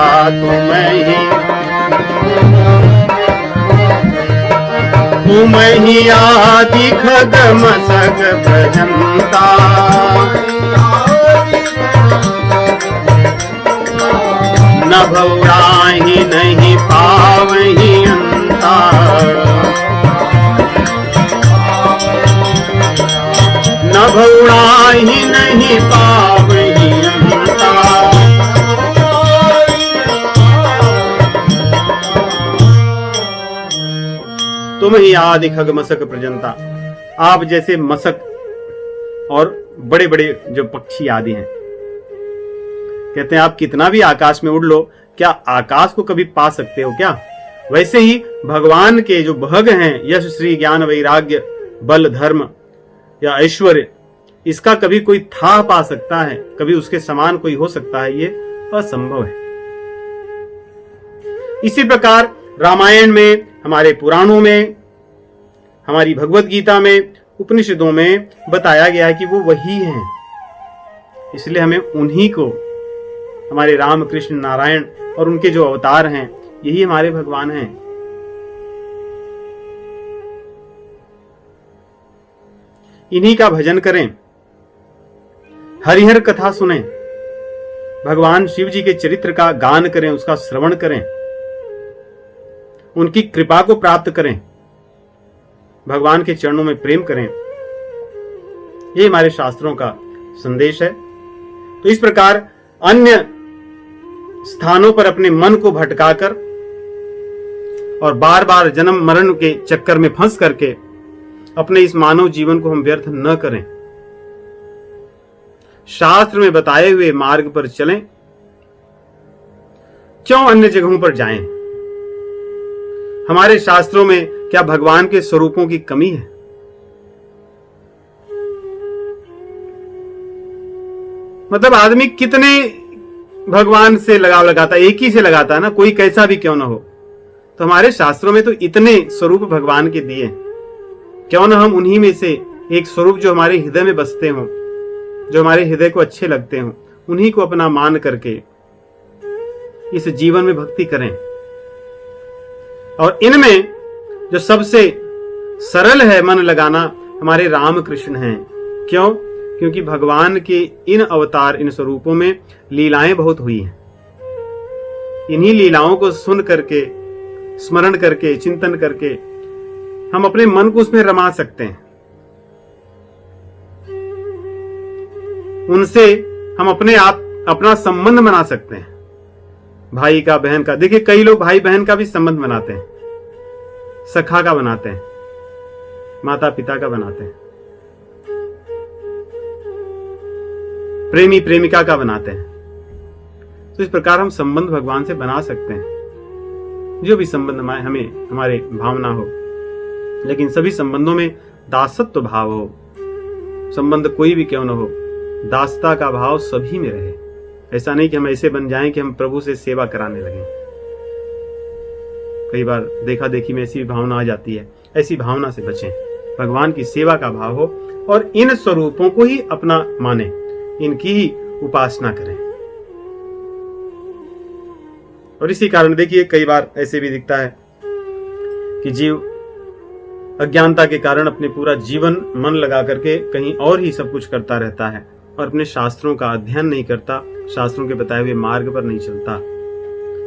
तुम ही आदि खग मसक प्रजंता, नभ उड़ाहि नहीं पावहि अंता, नभ उड़ाहि नहीं पावहि अंता। तुम ही आदि खग मसक प्रजंता, आप जैसे मसक और बड़े बड़े जो पक्षी आदि हैं, कहते हैं आप कितना भी आकाश में उड़ लो, क्या आकाश को कभी पा सकते हो क्या? वैसे ही भगवान के जो भग हैं, यश श्री ज्ञान वैराग्य बल धर्म या ऐश्वर्य, इसका कभी कोई था पा सकता है, कभी उसके समान कोई हो सकता है? ये असंभव है। इसी प्रकार रामायण में, हमारे पुराणों में, हमारी भगवत गीता में, उपनिषदों में बताया गया है कि वो वही हैं। इसलिए हमें उन्हीं को, हमारे राम कृष्ण नारायण और उनके जो अवतार हैं, यही हमारे भगवान हैं। इन्हीं का भजन करें, हरिहर कथा सुने, भगवान शिव जी के चरित्र का गान करें, उसका श्रवण करें, उनकी कृपा को प्राप्त करें, भगवान के चरणों में प्रेम करें। ये हमारे शास्त्रों का संदेश है। तो इस प्रकार अन्य स्थानों पर अपने मन को भटकाकर और बार बार जन्म मरण के चक्कर में फंस करके अपने इस मानव जीवन को हम व्यर्थ न करें। शास्त्र में बताए हुए मार्ग पर चलें, क्यों अन्य जगहों पर जाएं? हमारे शास्त्रों में क्या भगवान के स्वरूपों की कमी है? मतलब आदमी कितने भगवान से लगाव लगाता है, एक ही से लगाता है ना, कोई कैसा भी क्यों ना हो। तो हमारे शास्त्रों में तो इतने स्वरूप भगवान के दिए, क्यों ना हम उन्हीं में से एक स्वरूप जो हमारे हृदय में बसते हों, जो हमारे हृदय को अच्छे लगते हों, उन्हीं को अपना मान करके इस जीवन में भक्ति करें। और इनमें जो सबसे सरल है मन लगाना, हमारे राम कृष्ण हैं। क्यों? क्योंकि भगवान के इन अवतार, इन स्वरूपों में लीलाएं बहुत हुई हैं। इन्हीं लीलाओं को सुन करके, स्मरण करके, चिंतन करके हम अपने मन को उसमें रमा सकते हैं। उनसे हम अपने आप अपना संबंध बना सकते हैं, भाई का, बहन का। देखिए कई लोग भाई बहन का भी संबंध बनाते हैं, सखा का बनाते हैं, माता पिता का बनाते हैं, प्रेमी प्रेमिका का बनाते हैं। तो इस प्रकार हम संबंध भगवान से बना सकते हैं, जो भी संबंध हमें हमारे भावना हो, लेकिन सभी संबंधों में दासत्व भाव हो। संबंध कोई भी क्यों न हो, दासता का भाव सभी में रहे। ऐसा नहीं कि हम ऐसे बन जाएं कि हम प्रभु से सेवा कराने लगें। कई बार देखा देखी में ऐसी भावना आ जाती है, ऐसी भावना से बचें। भगवान की सेवा का भाव हो और इन स्वरूपों को ही अपना माने, इनकी ही उपासना करें। और इसी कारण देखिए कई बार ऐसे भी दिखता है कि जीव अज्ञानता के कारण अपने पूरा जीवन मन लगा करके कहीं और ही सब कुछ करता रहता है और अपने शास्त्रों का अध्ययन नहीं करता, शास्त्रों के बताए हुए मार्ग पर नहीं चलता,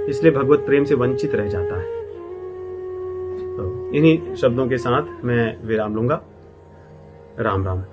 इसलिए भगवत प्रेम से वंचित रह जाता है। तो इन्हीं शब्दों के साथ मैं विराम लूंगा। राम राम।